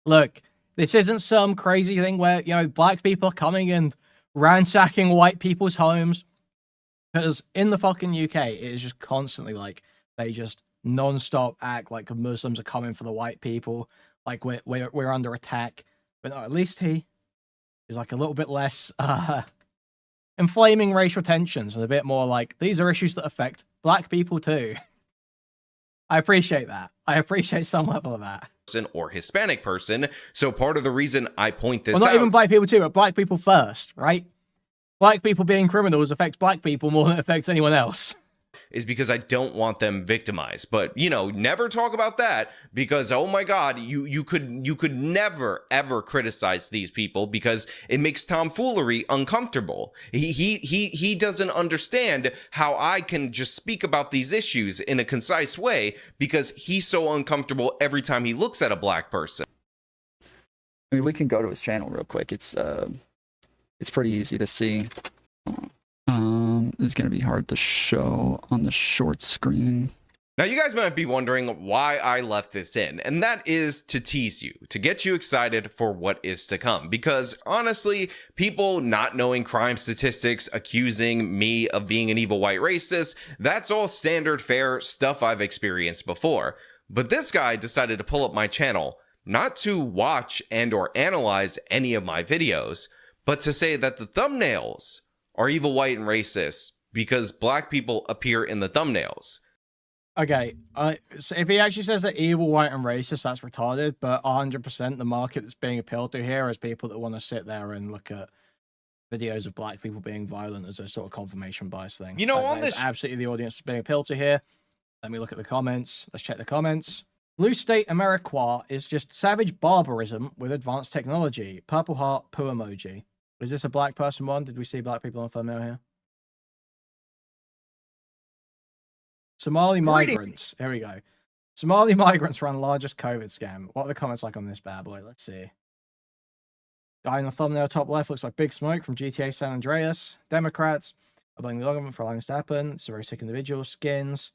look, this isn't some crazy thing where, you know, black people are coming and ransacking white people's homes. Because in the fucking UK, it is just constantly like, they just non-stop act like Muslims are coming for the white people. Like, we're under attack. But no, at least he is like a little bit less inflaming racial tensions and a bit more like, these are issues that affect black people too. I appreciate that. I appreciate some level of that. Or Hispanic person. So part of the reason I point this out... Well, not even black people too, but black people first, right? Black people being criminals affects black people more than it affects anyone else. Is because I don't want them victimized. But, you know, never talk about that because, oh my God, you could never, ever criticize these people because it makes tomfoolery uncomfortable. He doesn't understand how I can just speak about these issues in a concise way because he's so uncomfortable every time he looks at a black person. I mean, we can go to his channel real quick. It's pretty easy to see. It's going to be hard to show on the short screen. Now, you guys might be wondering why I left this in, and that is to tease you, to get you excited for what is to come. Because honestly, people not knowing crime statistics, accusing me of being an evil white racist, that's all standard fare stuff I've experienced before. But this guy decided to pull up my channel, not to watch and or analyze any of my videos, but to say that the thumbnails are evil, white, and racist because black people appear in the thumbnails. Okay, so if he actually says that evil, white, and racist, that's retarded, but 100% the market that's being appealed to here is people that want to sit there and look at videos of black people being violent as a sort of confirmation bias thing. You know, like, on this... absolutely the audience is being appealed to here. Let me look at the comments. Let's check the comments. Blue State Ameriqua is just savage barbarism with advanced technology. Purple heart, poo emoji. Is this a black person one? Did we see black people on thumbnail here? Somali migrants. Here we go. Somali migrants run largest COVID scam. What are the comments like on this bad boy? Let's see. Guy in the thumbnail top left looks like Big Smoke from GTA San Andreas. Democrats are blaming the government for allowing this to happen. It's a very sick individual. Skins.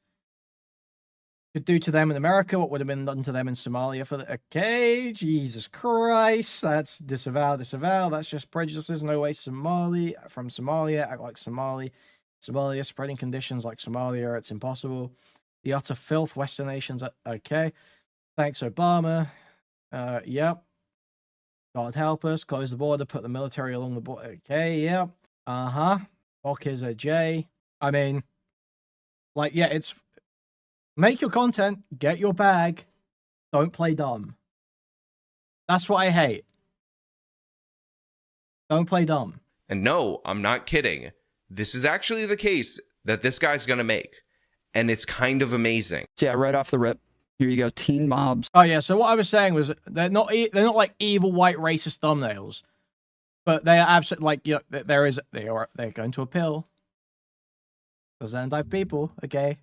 Could do to them in America what would have been done to them in Somalia for the... Okay, Jesus Christ. That's disavow. That's just prejudices. No way from Somalia. Act like Somali. Somalia spreading conditions like Somalia. It's impossible. The utter filth Western nations. Okay. Thanks, Obama. Yep. God help us. Close the border. Put the military along the border. Okay, yep. Fuck is a J. I mean, like, yeah, it's... Make your content, get your bag, don't play dumb. That's what I hate. Don't play dumb. And no, I'm not kidding. This is actually the case that this guy's gonna make. And it's kind of amazing. So yeah, right off the rip. Here you go, teen mobs. Oh yeah, so what I was saying was they're not like evil white racist thumbnails. But they are absolutely like, yeah, they're going to appeal. Because then type people, okay.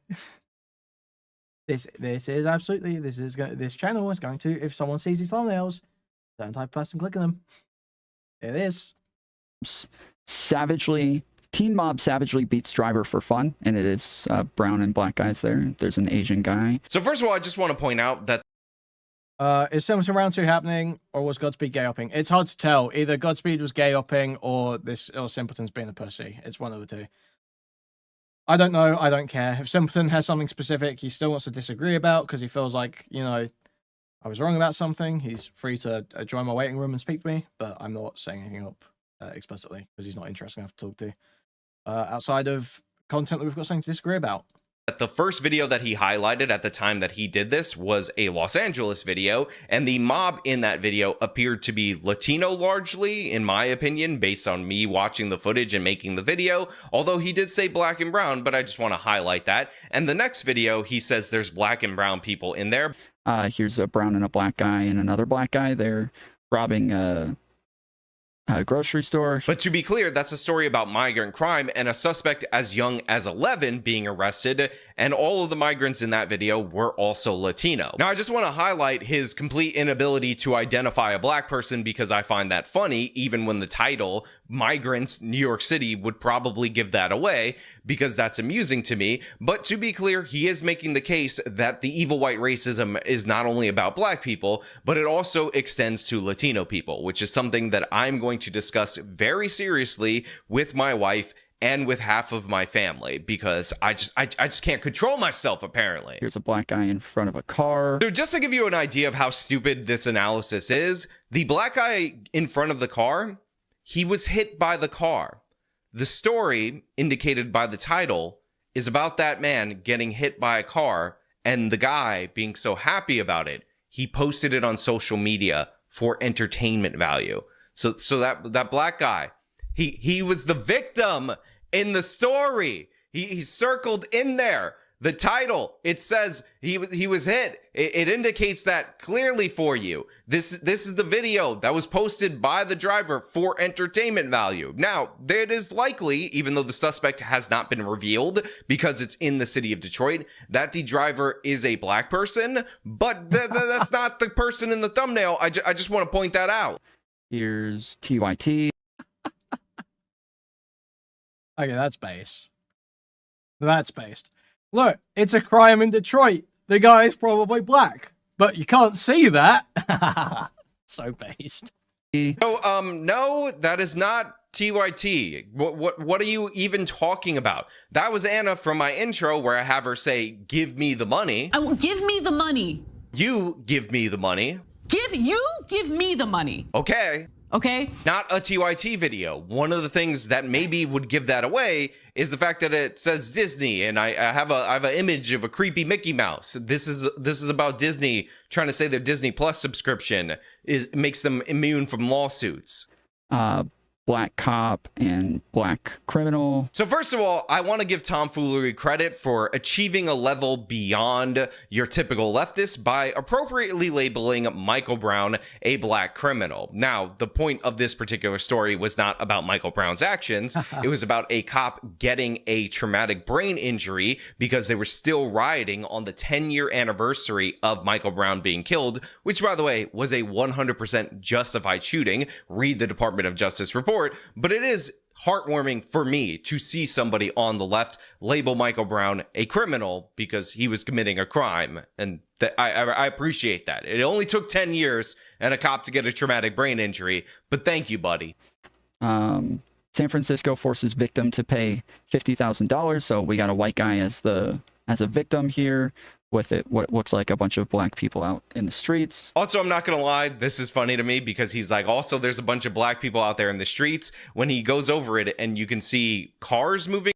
This channel is going to, if someone sees these thumbnails, certain type of person clicking them. It is. Teen Mob savagely beats driver for fun, and it is brown and black guys there. There's an Asian guy. So first of all, I just want to point out that is Simpleton Round 2 happening, or was Godspeed gay upping? It's hard to tell. Either Godspeed was gay upping, or Simpleton's being a pussy. It's one of the two. I don't know. I don't care. If Simpleton has something specific he still wants to disagree about because he feels like, you know, I was wrong about something, he's free to join my waiting room and speak to me, but I'm not saying anything up explicitly because he's not interesting enough to talk to. Outside of content that we've got something to disagree about. The first video that he highlighted at the time that he did this was a Los Angeles video, and the mob in that video appeared to be Latino largely, in my opinion, based on me watching the footage and making the video, although he did say black and brown, but I just want to highlight that. And the next video, he says there's black and brown people in there. Here's a brown and a black guy and another black guy. They're robbing a grocery store. But to be clear, that's a story about migrant crime and a suspect as young as 11 being arrested, and all of the migrants in that video were also Latino. Now, I just want to highlight his complete inability to identify a black person because I find that funny, even when the title, Migrants, New York City, would probably give that away, because that's amusing to me. But to be clear, he is making the case that the evil white racism is not only about black people, but it also extends to Latino people, which is something that I'm going to discuss very seriously with my wife and with half of my family, because I just can't control myself, apparently. Here's a black guy in front of a car. So just to give you an idea of how stupid this analysis is, the black guy in front of the car, he was hit by the car. The story, indicated by the title, is about that man getting hit by a car, and the guy being so happy about it, he posted it on social media for entertainment value. So that black guy, he was the victim in the story. He circled in there. The title, it says he was hit. It indicates that clearly for you. This is the video that was posted by the driver for entertainment value. Now, it is likely, even though the suspect has not been revealed because it's in the city of Detroit, that the driver is a black person, but that's not the person in the thumbnail. I just want to point that out. Here's TYT. Okay, that's based. That's based. Look, it's a crime in Detroit. The guy is probably black, but you can't see that. So based. So, no, that is not TYT. What are you even talking about? That was Anna from my intro where I have her say, "Give me the money." I will give me the money. You give me the money. Give me the money. Okay. Okay. Not a TYT video. One of the things that maybe would give that away is the fact that it says Disney, and I have an image of a creepy Mickey Mouse. This is about Disney trying to say their Disney Plus subscription makes them immune from lawsuits. Black cop and black criminal. So first of all, I want to give Tomfoolery credit for achieving a level beyond your typical leftist by appropriately labeling Michael Brown a black criminal. Now, the point of this particular story was not about Michael Brown's actions. It was about a cop getting a traumatic brain injury because they were still rioting on the 10-year anniversary of Michael Brown being killed, which, by the way, was a 100% justified shooting. Read the Department of Justice report. But it is heartwarming for me to see somebody on the left label Michael Brown a criminal because he was committing a crime, and I appreciate that. It only took 10 years and a cop to get a traumatic brain injury, but thank you, buddy. San Francisco forces victim to pay $50,000, so we got a white guy as a victim here, with what looks like a bunch of black people out in the streets. Also, I'm not gonna lie, this is funny to me because he's like, also there's a bunch of black people out there in the streets. When he goes over it and you can see cars moving.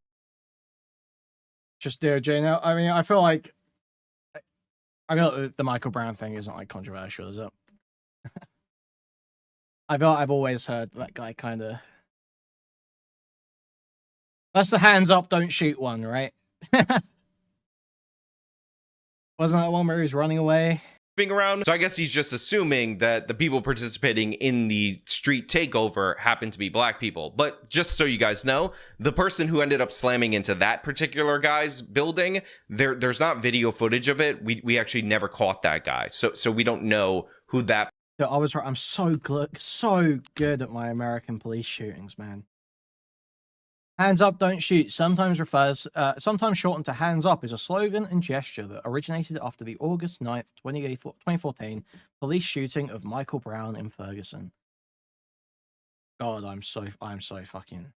Just DOJ now. I mean, I feel like the Michael Brown thing isn't like controversial, is it? I feel like I've always heard that guy kind of. That's the hands up, don't shoot one, right? Wasn't that one where he was running away? Around. So I guess he's just assuming that the people participating in the street takeover happen to be black people. But just so you guys know, the person who ended up slamming into that particular guy's building, there's not video footage of it. We actually never caught that guy. So we don't know who that I was right. I'm so good at my American police shootings, man. Hands up, don't shoot. Sometimes shortened to hands up, is a slogan and gesture that originated after the August 9th, 2014 police shooting of Michael Brown in Ferguson. God, I'm so fucking.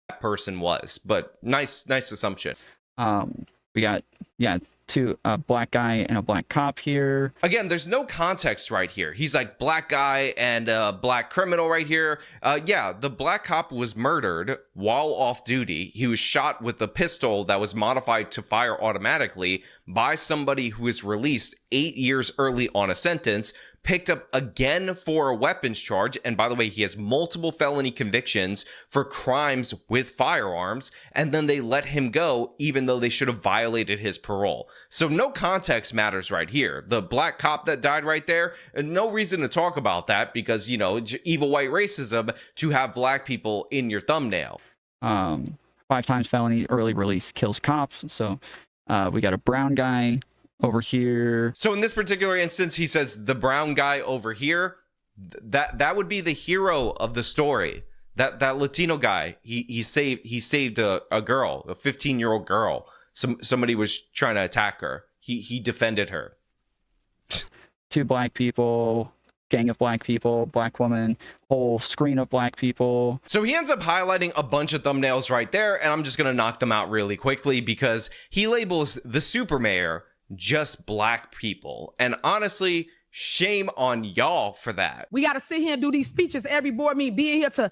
That person was, but nice assumption. We got, a black guy and a black cop here. Again, there's no context right here. He's like black guy and a black criminal right here. Yeah, the black cop was murdered while off duty. He was shot with a pistol that was modified to fire automatically by somebody who was released 8 years early on a sentence, picked up again for a weapons charge. And by the way, he has multiple felony convictions for crimes with firearms. And then they let him go, even though they should have violated his parole. So no context matters right here. The black cop that died right there, no reason to talk about that because, you know, evil white racism to have black people in your thumbnail. 5 times felony, early release, kills cops. So we got a brown guy over here. So in this particular instance, he says the brown guy over here, that would be the hero of the story. That Latino guy, he saved a girl, a 15-year-old girl. Somebody was trying to attack her. He defended her. 2 black people, gang of black people, black woman, whole screen of black people. So he ends up highlighting a bunch of thumbnails right there, and I'm just gonna knock them out really quickly because he labels the super mayor just black people. And honestly, shame on y'all for that. We got to sit here and do these speeches every board meeting, being here to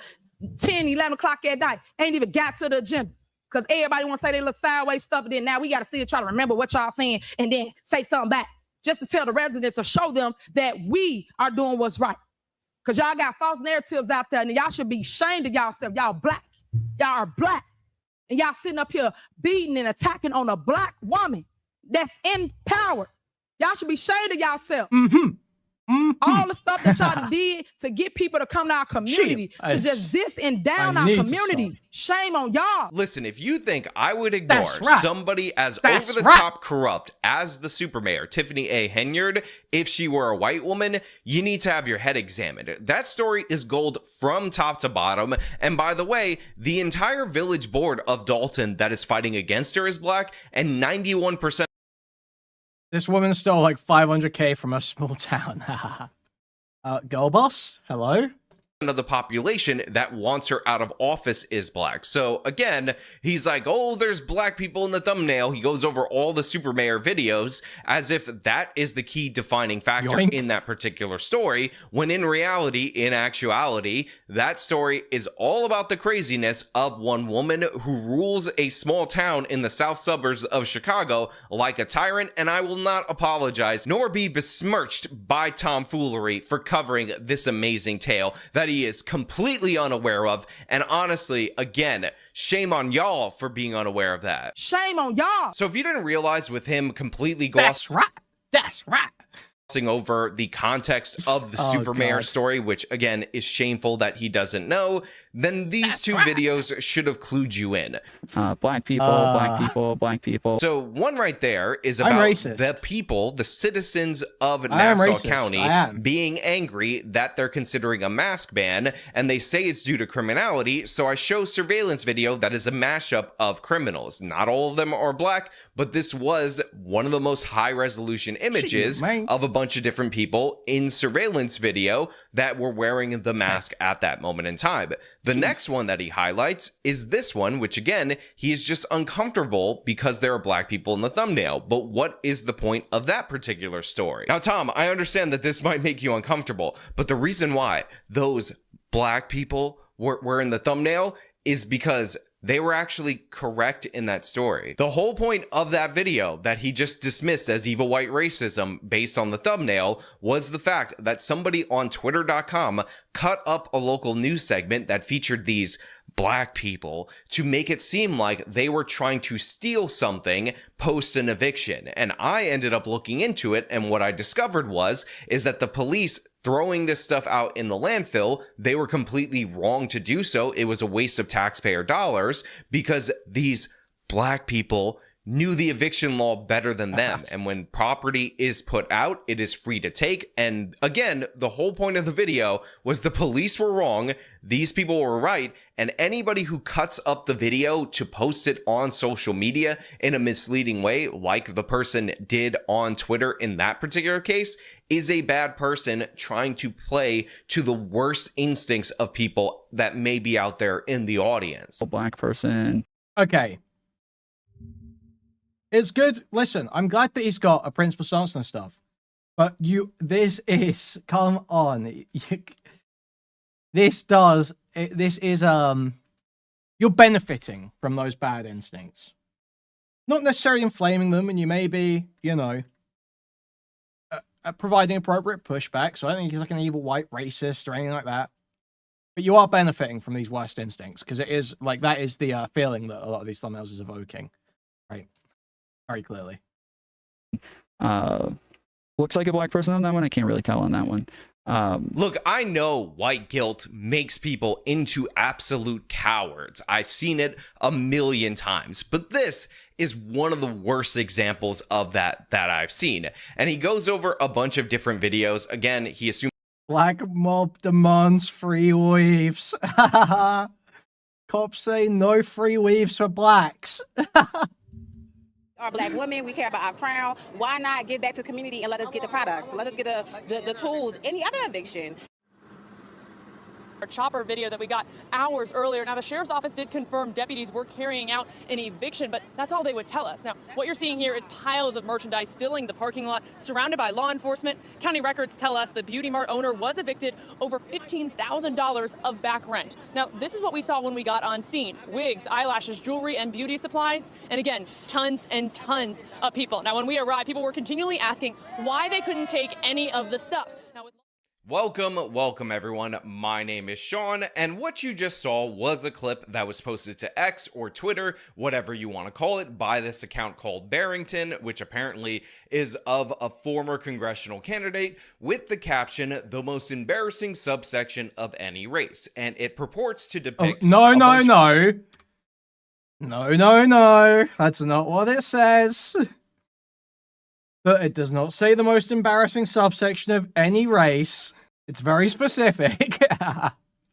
10, 11 o'clock at night. Ain't even got to the agenda. Because everybody want to say they look sideways stuff, and then now we got to sit here try to remember what y'all saying and then say something back. Just to tell the residents or show them that we are doing what's right. Because y'all got false narratives out there, and y'all should be ashamed of y'allself. Y'all black. Y'all are black. And y'all sitting up here beating and attacking on a black woman that's in power. Y'all should be ashamed of yourself. All the stuff that y'all did to get people to come to our community, to just diss and down our community. Shame on y'all. Listen, if you think I would ignore somebody as over-the-top corrupt as the super mayor, Tiffany A. Henyard, if she were a white woman, you need to have your head examined. That story is gold from top to bottom. And by the way, the entire village board of Dalton that is fighting against her is black, and 91%. This woman stole like 500K from a small town. Girl boss, hello? Of the population that wants her out of office is black. So again, he's like, oh, there's black people in the thumbnail. He goes over all the super mayor videos as if that is the key defining factor in that particular story, when in reality, in actuality, that story is all about the craziness of one woman who rules a small town in the south suburbs of Chicago like a tyrant. And I will not apologize nor be besmirched by Tomfoolery for covering this amazing tale that he is completely unaware of. And honestly, again, shame on y'all for being unaware of that. Shame on y'all. So if you didn't realize with him completely That's right. Over the context of the super mayor story, which again is shameful that he doesn't know, then these two videos should have clued you in. Black people, black people, black people. So one right there is about the people, the citizens of Nassau County being angry that they're considering a mask ban, and they say it's due to criminality. So I show surveillance video that is a mashup of criminals. Not all of them are black, but this was one of the most high resolution images of a bunch of different people in surveillance video that were wearing the mask at that moment in time. The next one that he highlights is this one, which again, he is just uncomfortable because there are black people in the thumbnail. But what is the point of that particular story? Now, Tom, I understand that this might make you uncomfortable, but the reason why those black people were in the thumbnail is because they were actually correct in that story. The whole point of that video that he just dismissed as evil white racism based on the thumbnail was the fact that somebody on twitter.com cut up a local news segment that featured these black people to make it seem like they were trying to steal something post an eviction. And I ended up looking into it, and what I discovered is that the police throwing this stuff out in the landfill, they were completely wrong to do so. It was a waste of taxpayer dollars because these black people knew the eviction law better than them. And when property is put out, it is free to take. And again, the whole point of the video was the police were wrong, these people were right, and anybody who cuts up the video to post it on social media in a misleading way, like the person did on Twitter in that particular case, is a bad person trying to play to the worst instincts of people that may be out there in the audience. A black person. Okay. It's good. Listen, I'm glad that he's got a principal stance and stuff. But this is, come on. This is, you're benefiting from those bad instincts. Not necessarily inflaming them, and you may be, you know, providing appropriate pushback. So I don't think he's like an evil white racist or anything like that. But you are benefiting from these worst instincts, because it is, like, that is the feeling that a lot of these thumbnails is evoking. Right. Very clearly. Looks like a black person on that one. I can't really tell on that one. Look, I know white guilt makes people into absolute cowards. I've seen it a million times, but this is one of the worst examples of that I've seen. And he goes over a bunch of different videos. Again, he assumes Black mob demands free weaves. Cops say no free weaves for blacks. Our black women, we care about our crown. Why not give back to the community and let us get the products? Let us get the tools, any other eviction. Our chopper video that we got hours earlier. Now, the sheriff's office did confirm deputies were carrying out an eviction, but that's all they would tell us. Now, what you're seeing here is piles of merchandise filling the parking lot, surrounded by law enforcement. County records tell us the Beauty Mart owner was evicted over $15,000 of back rent. Now, this is what we saw when we got on scene. Wigs, eyelashes, jewelry, and beauty supplies. And again, tons and tons of people. Now, when we arrived, people were continually asking why they couldn't take any of the stuff. Now, Welcome everyone. My name is Sean, and what you just saw was a clip that was posted to X or Twitter, whatever you want to call it, by this account called Barrington, which apparently is of a former congressional candidate, with the caption, "The most embarrassing subsection of any race," and it purports to depict No, that's not what it says. But it does not say the most embarrassing subsection of any race. It's very specific.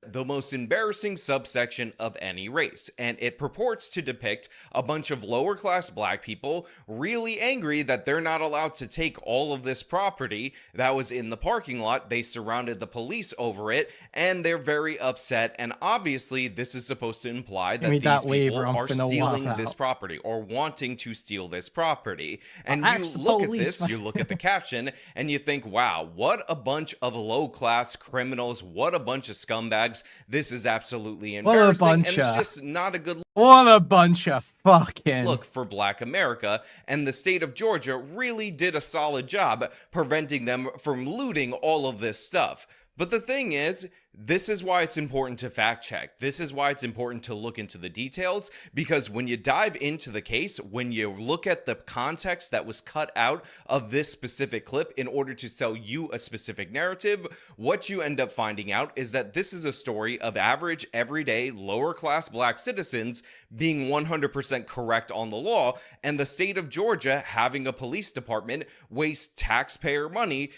The most embarrassing subsection of any race, and it purports to depict a bunch of lower class black people really angry that they're not allowed to take all of this property that was in the parking lot. They surrounded the police over it, and they're very upset, and obviously this is supposed to imply that these people are stealing this property or wanting to steal this property. And you look at this, you look at the caption, and you think, wow, what a bunch of low class criminals, what a bunch of scumbags. This is absolutely embarrassing, and it's just not a good what a bunch of fucking look for Black America, and the state of Georgia really did a solid job preventing them from looting all of this stuff. But the thing is, this is why it's important to fact check. This is why it's important to look into the details, because when you dive into the case, when you look at the context that was cut out of this specific clip in order to sell you a specific narrative, what you end up finding out is that this is a story of average, everyday, lower class black citizens being 100% correct on the law, and the state of Georgia having a police department waste taxpayer money.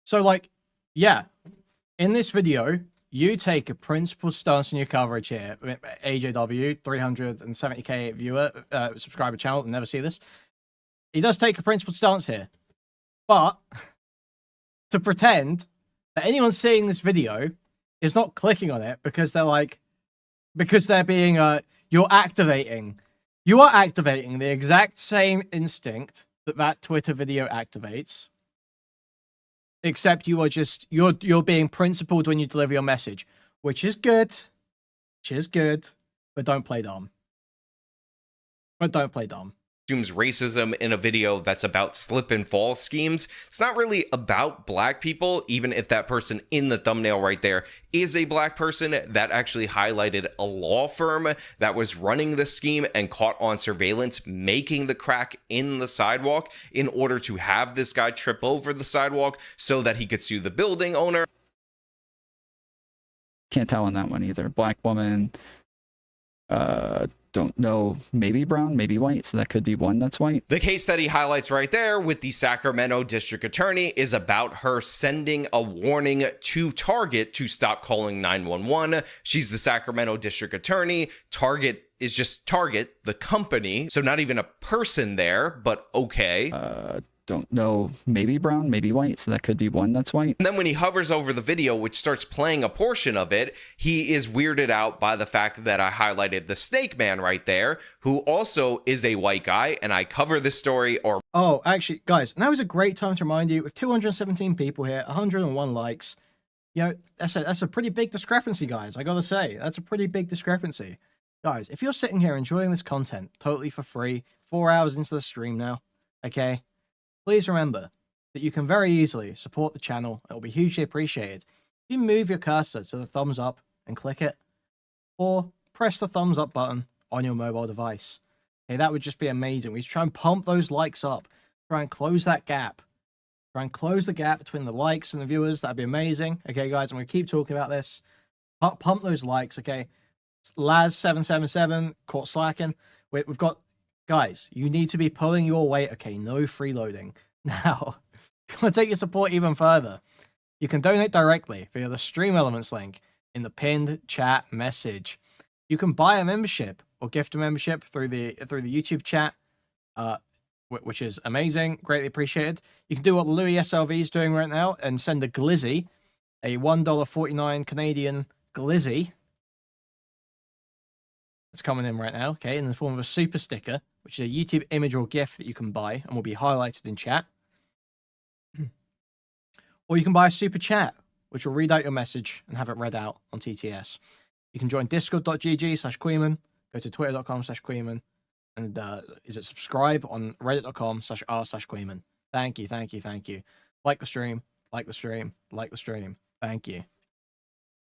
So, like, yeah. In this video, you take a principled stance in your coverage here. AJW, 370k viewer, subscriber channel, and never see this. He does take a principled stance here. But to pretend that anyone seeing this video is not clicking on it because they're like, because they're being, you are activating the exact same instinct that Twitter video activates. Except you are just, you're being principled when you deliver your message, which is good, but don't play dumb. Assumes racism in a video that's about slip and fall schemes. It's not really about black people, even if that person in the thumbnail right there is a black person that actually highlighted a law firm that was running the scheme and caught on surveillance making the crack in the sidewalk in order to have this guy trip over the sidewalk so that he could sue the building owner. Can't tell on that one either. Black woman. Don't know. Maybe brown, maybe white. So that could be one that's white. The case that he highlights right there with the Sacramento district attorney is about her sending a warning to Target to stop calling 911. She's the Sacramento district attorney. Target is just Target, the company. So not even a person there, but okay. Don't know. Maybe brown, maybe white. So that could be one that's white. And then when he hovers over the video, which starts playing a portion of it, he is weirded out by the fact that I highlighted the Snake Man right there, who also is a white guy. And I cover this story or... Oh, actually, guys, now is a great time to remind you, with 217 people here, 101 likes, you know, that's a pretty big discrepancy, guys. I gotta say, that's a pretty big discrepancy. Guys, if you're sitting here enjoying this content totally for free, 4 hours into the stream now, okay? Please remember that you can very easily support the channel. It will be hugely appreciated. You move your cursor to the thumbs up and click it, or press the thumbs up button on your mobile device. Okay, that would just be amazing. We try and pump those likes up, try and close that gap. Try and close the gap between the likes and the viewers. That'd be amazing. Okay, guys, I'm going to keep talking about this. Pump those likes, okay? Laz777, caught slacking. We've got... Guys, you need to be pulling your weight. Okay, no freeloading. Now, if you want to take your support even further, you can donate directly via the Stream Elements link in the pinned chat message. You can buy a membership or gift a membership through the YouTube chat, which is amazing, greatly appreciated. You can do what Louis SLV is doing right now and send a glizzy, a $1.49 Canadian glizzy. It's coming in right now, okay, in the form of a super sticker, which is a YouTube image or GIF that you can buy and will be highlighted in chat. Or you can buy a super chat, which will read out your message and have it read out on TTS. You can join discord.gg/Kuihman, go to twitter.com/Kuihman, and subscribe on reddit.com/r/Kuihman. Thank you, thank you, thank you. Like the stream, like the stream, like the stream. Thank you.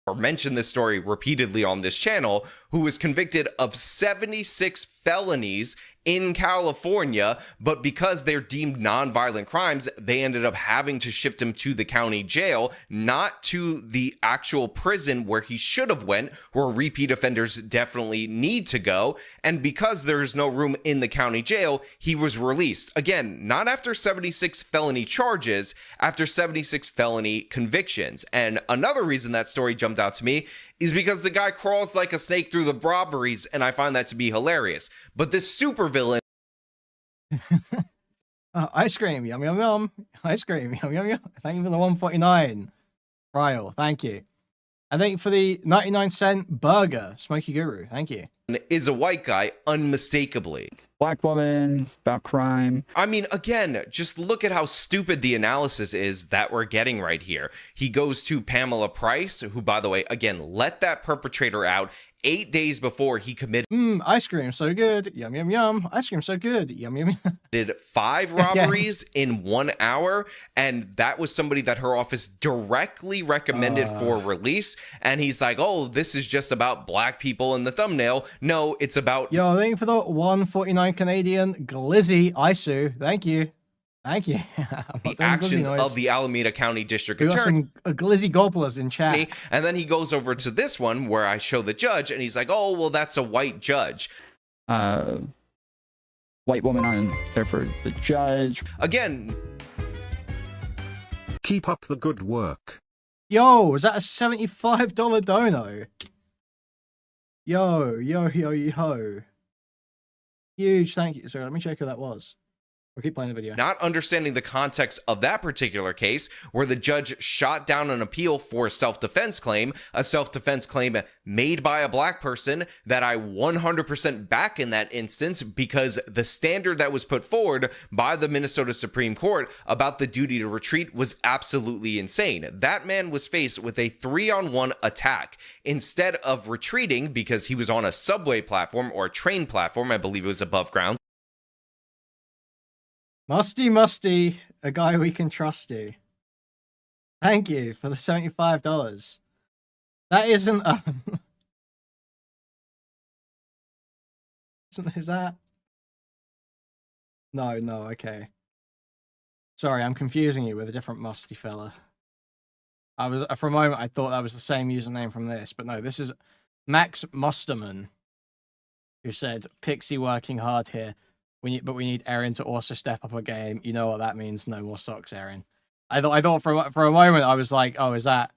Or mentioned this story repeatedly on this channel, who was convicted of 76 felonies in California, but because they're deemed non-violent crimes, they ended up having to shift him to the county jail, not to the actual prison where he should have went, where repeat offenders definitely need to go. And because there's no room in the county jail, he was released. Again, not after 76 felony charges, after 76 felony convictions. And another reason that story jumped out to me is because the guy crawls like a snake through the robberies, and I find that to be hilarious. But this supervillain... Ice cream, yum, yum, yum. Ice cream, yum, yum, yum. Thank you for the 149. Ryle, thank you. And thank you for the 99-cent burger, Smoky Guru. Thank you. Is a white guy, unmistakably. Black woman, about crime. I mean, again, just look at how stupid the analysis is that we're getting right here. He goes to Pamela Price, who, by the way, again, let that perpetrator out 8 days before he committed ice cream so good, yum yum yum. Ice cream so good, yum yum yum. Did 5 robberies in 1 hour, and that was somebody that her office directly recommended for release. And he's like, "Oh, this is just about black people in the thumbnail." No, it's about... Yo, thank you for the 149 Canadian glizzy Isu. Thank you. Thank you. The actions of the Alameda County District we got Attorney. some glizzy gobblers in chat. And then he goes over to this one where I show the judge, and he's like, "Oh, well, that's a white judge." White woman on there for the judge. Again. Keep up the good work. Yo, is that a $75 dono? Yo, yo, yo, yo. Huge thank you. Sorry, let me check who that was. We'll keep playing the video. Not understanding the context of that particular case, where the judge shot down an appeal for a self-defense claim made by a black person, that I 100% back in that instance, because the standard that was put forward by the Minnesota Supreme Court about the duty to retreat was absolutely insane. That man was faced with a 3-on-1 attack. Instead of retreating, because he was on a subway platform or a train platform, I believe it was above ground. Musty, a guy we can trust you. Thank you for the $75. That isn't, is that? No, okay. Sorry, I'm confusing you with a different musty fella. For a moment, I thought that was the same username from this, but no, this is Max Musterman. who said, Pixie working hard here. But we need Erin to also step up her game. You know what that means? No more socks, Erin. I thought for a moment I was like, oh, is that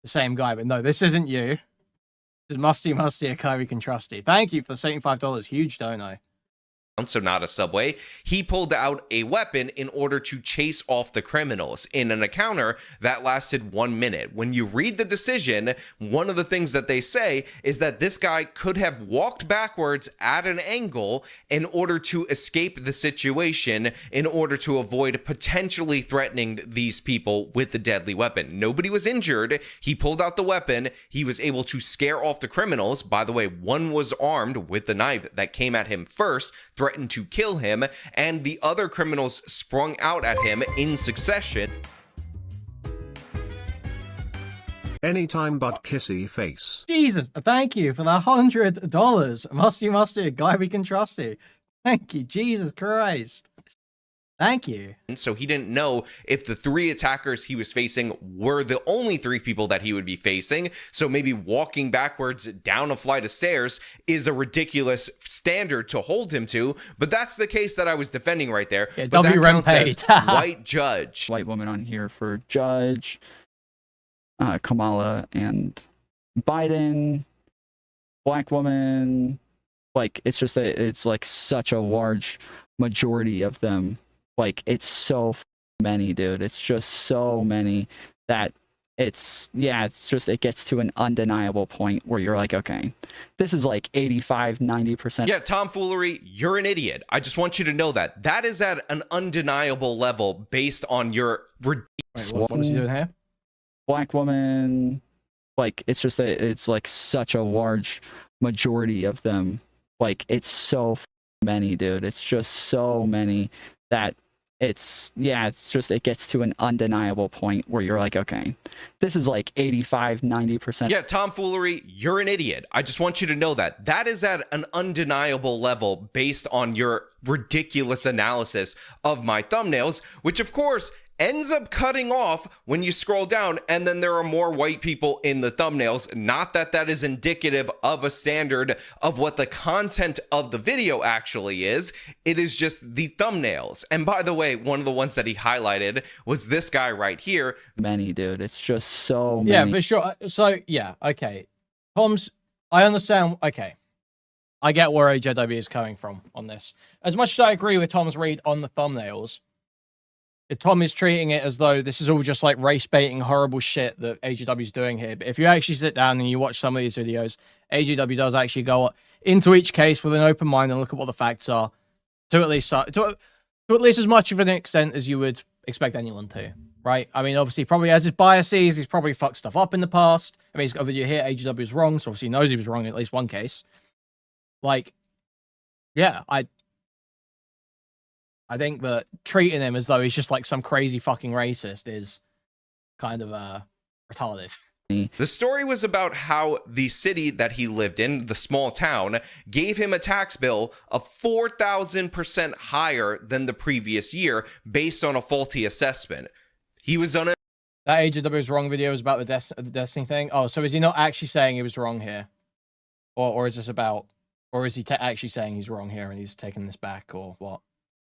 the same guy? But no, this isn't you. This is Musty, a guy we can trusty. Thank you for the $75. Huge dono. So not a subway. He pulled out a weapon in order to chase off the criminals in an encounter that lasted 1 minute. When you read the decision, one of the things that they say is that this guy could have walked backwards at an angle in order to escape the situation, in order to avoid potentially threatening these people with the deadly weapon. Nobody was injured. He pulled out the weapon. He was able to scare off the criminals. By the way, one was armed with the knife that came at him first, threatened to kill him, and the other criminals sprung out at him in succession. Anytime but kissy face. Jesus, thank you for the $100. Musty, a guy we can trust you. Thank you, Jesus Christ. Thank you. And so he didn't know if the 3 attackers he was facing were the only 3 people that he would be facing. So maybe walking backwards down a flight of stairs is a ridiculous standard to hold him to. But that's the case that I was defending right there. Yeah, but that counts as white judge. White woman on here for judge. Kamala and Biden. Black woman. Like, it's just it's like such a large majority of them. Like, it's so many, dude. It's just so many that it's just, it gets to an undeniable point where you're like, okay, this is like 85-90%. Yeah, tomfoolery, you're an idiot. I just want you to know that. That is at an undeniable level based on your... Wait, what was he doing here? Black woman. Like, it's just, it's like such a large majority of them. Like, it's so many, dude. It's just so many that it's just, it gets to an undeniable point where you're like, okay, this is like 85-90%. Yeah, tomfoolery, you're an idiot. I just want you to know that. That is at an undeniable level based on your ridiculous analysis of my thumbnails, which of course ends up cutting off when you scroll down, and then there are more white people in the thumbnails. Not that that is indicative of a standard of what the content of the video actually is. It is just the thumbnails. And by the way, one of the ones that he highlighted was this guy right here. Many, dude. It's just so many. Yeah, for sure. So, yeah, okay. Tom's, I understand. Okay. I get where AJW is coming from on this. As much as I agree with Tom's read on the thumbnails, Tom is treating it as though this is all just like race baiting horrible shit that AJW is doing here. But if you actually sit down and you watch some of these videos, AJW does actually go into each case with an open mind and look at what the facts are to at least as much of an extent as you would expect anyone to, right? I mean, obviously, he probably has his biases. He's probably fucked stuff up in the past. I mean, he's got a video here, AJW is wrong, so obviously he knows he was wrong in at least one case. Like, yeah, I think that treating him as though he's just like some crazy fucking racist is kind of retarded. The story was about how the city that he lived in, the small town, gave him a tax bill of 4,000% higher than the previous year based on a faulty assessment. He was on a... That AJW's wrong video was about the Destiny thing? Oh, so is he not actually saying he was wrong here? Or is this about... Or is he actually saying he's wrong here and he's taking this back, or what?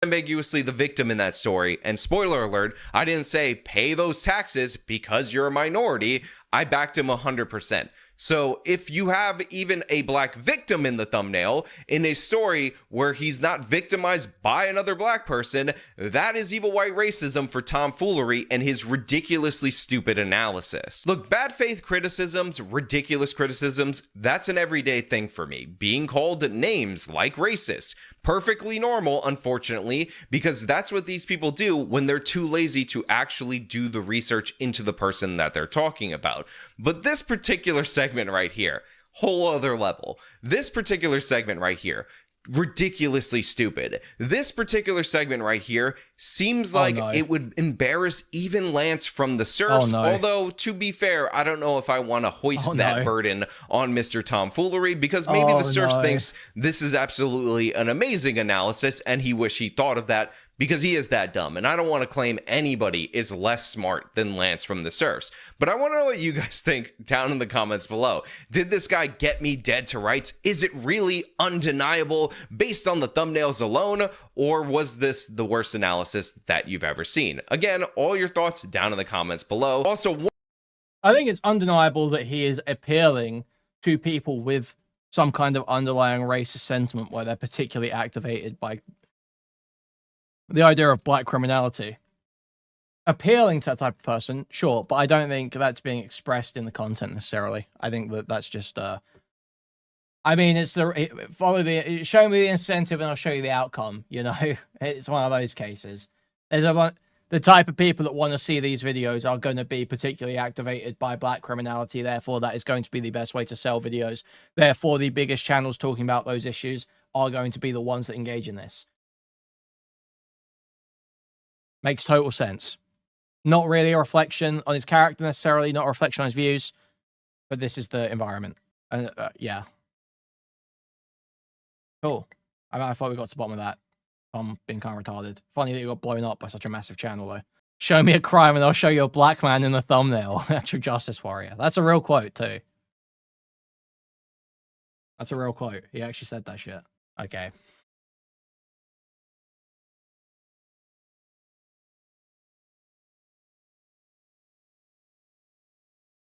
Ambiguously the victim in that story, and spoiler alert, I didn't say pay those taxes because you're a minority. I backed him 100%. So if you have even a black victim in the thumbnail in a story where he's not victimized by another black person, that is evil white racism for tomfoolery and his ridiculously stupid analysis. Look, bad faith criticisms, ridiculous criticisms, that's an everyday thing for me. Being called names like racist, perfectly normal, unfortunately, because that's what these people do when they're too lazy to actually do the research into the person that they're talking about. But this particular segment right here, whole other level. This particular segment right here, ridiculously stupid. This particular segment right here seems like it would embarrass even Lance from the Serfs. Although, to be fair, I don't know if I want to hoist that burden on Mr. Tomfoolery, because maybe the Serfs thinks this is absolutely an amazing analysis and he wish he thought of that because he is that dumb, and I don't want to claim anybody is less smart than Lance from the Serfs, but I want to know what you guys think down in the comments below. Did this guy get me dead to rights? Is it really undeniable based on the thumbnails alone, or was this the worst analysis that you've ever seen? Again, all your thoughts down in the comments below. Also, I think it's undeniable that he is appealing to people with some kind of underlying racist sentiment where they're particularly activated by the idea of black criminality. Appealing to that type of person, sure, but I don't think that's being expressed in the content necessarily. I think that that's just, I mean, it's show me the incentive and I'll show you the outcome, you know? It's one of those cases. The type of people that want to see these videos are going to be particularly activated by black criminality. Therefore, that is going to be the best way to sell videos. Therefore, the biggest channels talking about those issues are going to be the ones that engage in this. Makes total sense. Not really a reflection on his character necessarily, not a reflection on his views, but this is the environment. Yeah. Cool. I thought we got to the bottom of that. I'm being kind of retarded. Funny that you got blown up by such a massive channel, though. Show me a crime and I'll show you a black man in the thumbnail. Actual Justice Warrior. That's a real quote, too. That's a real quote. He actually said that shit. Okay.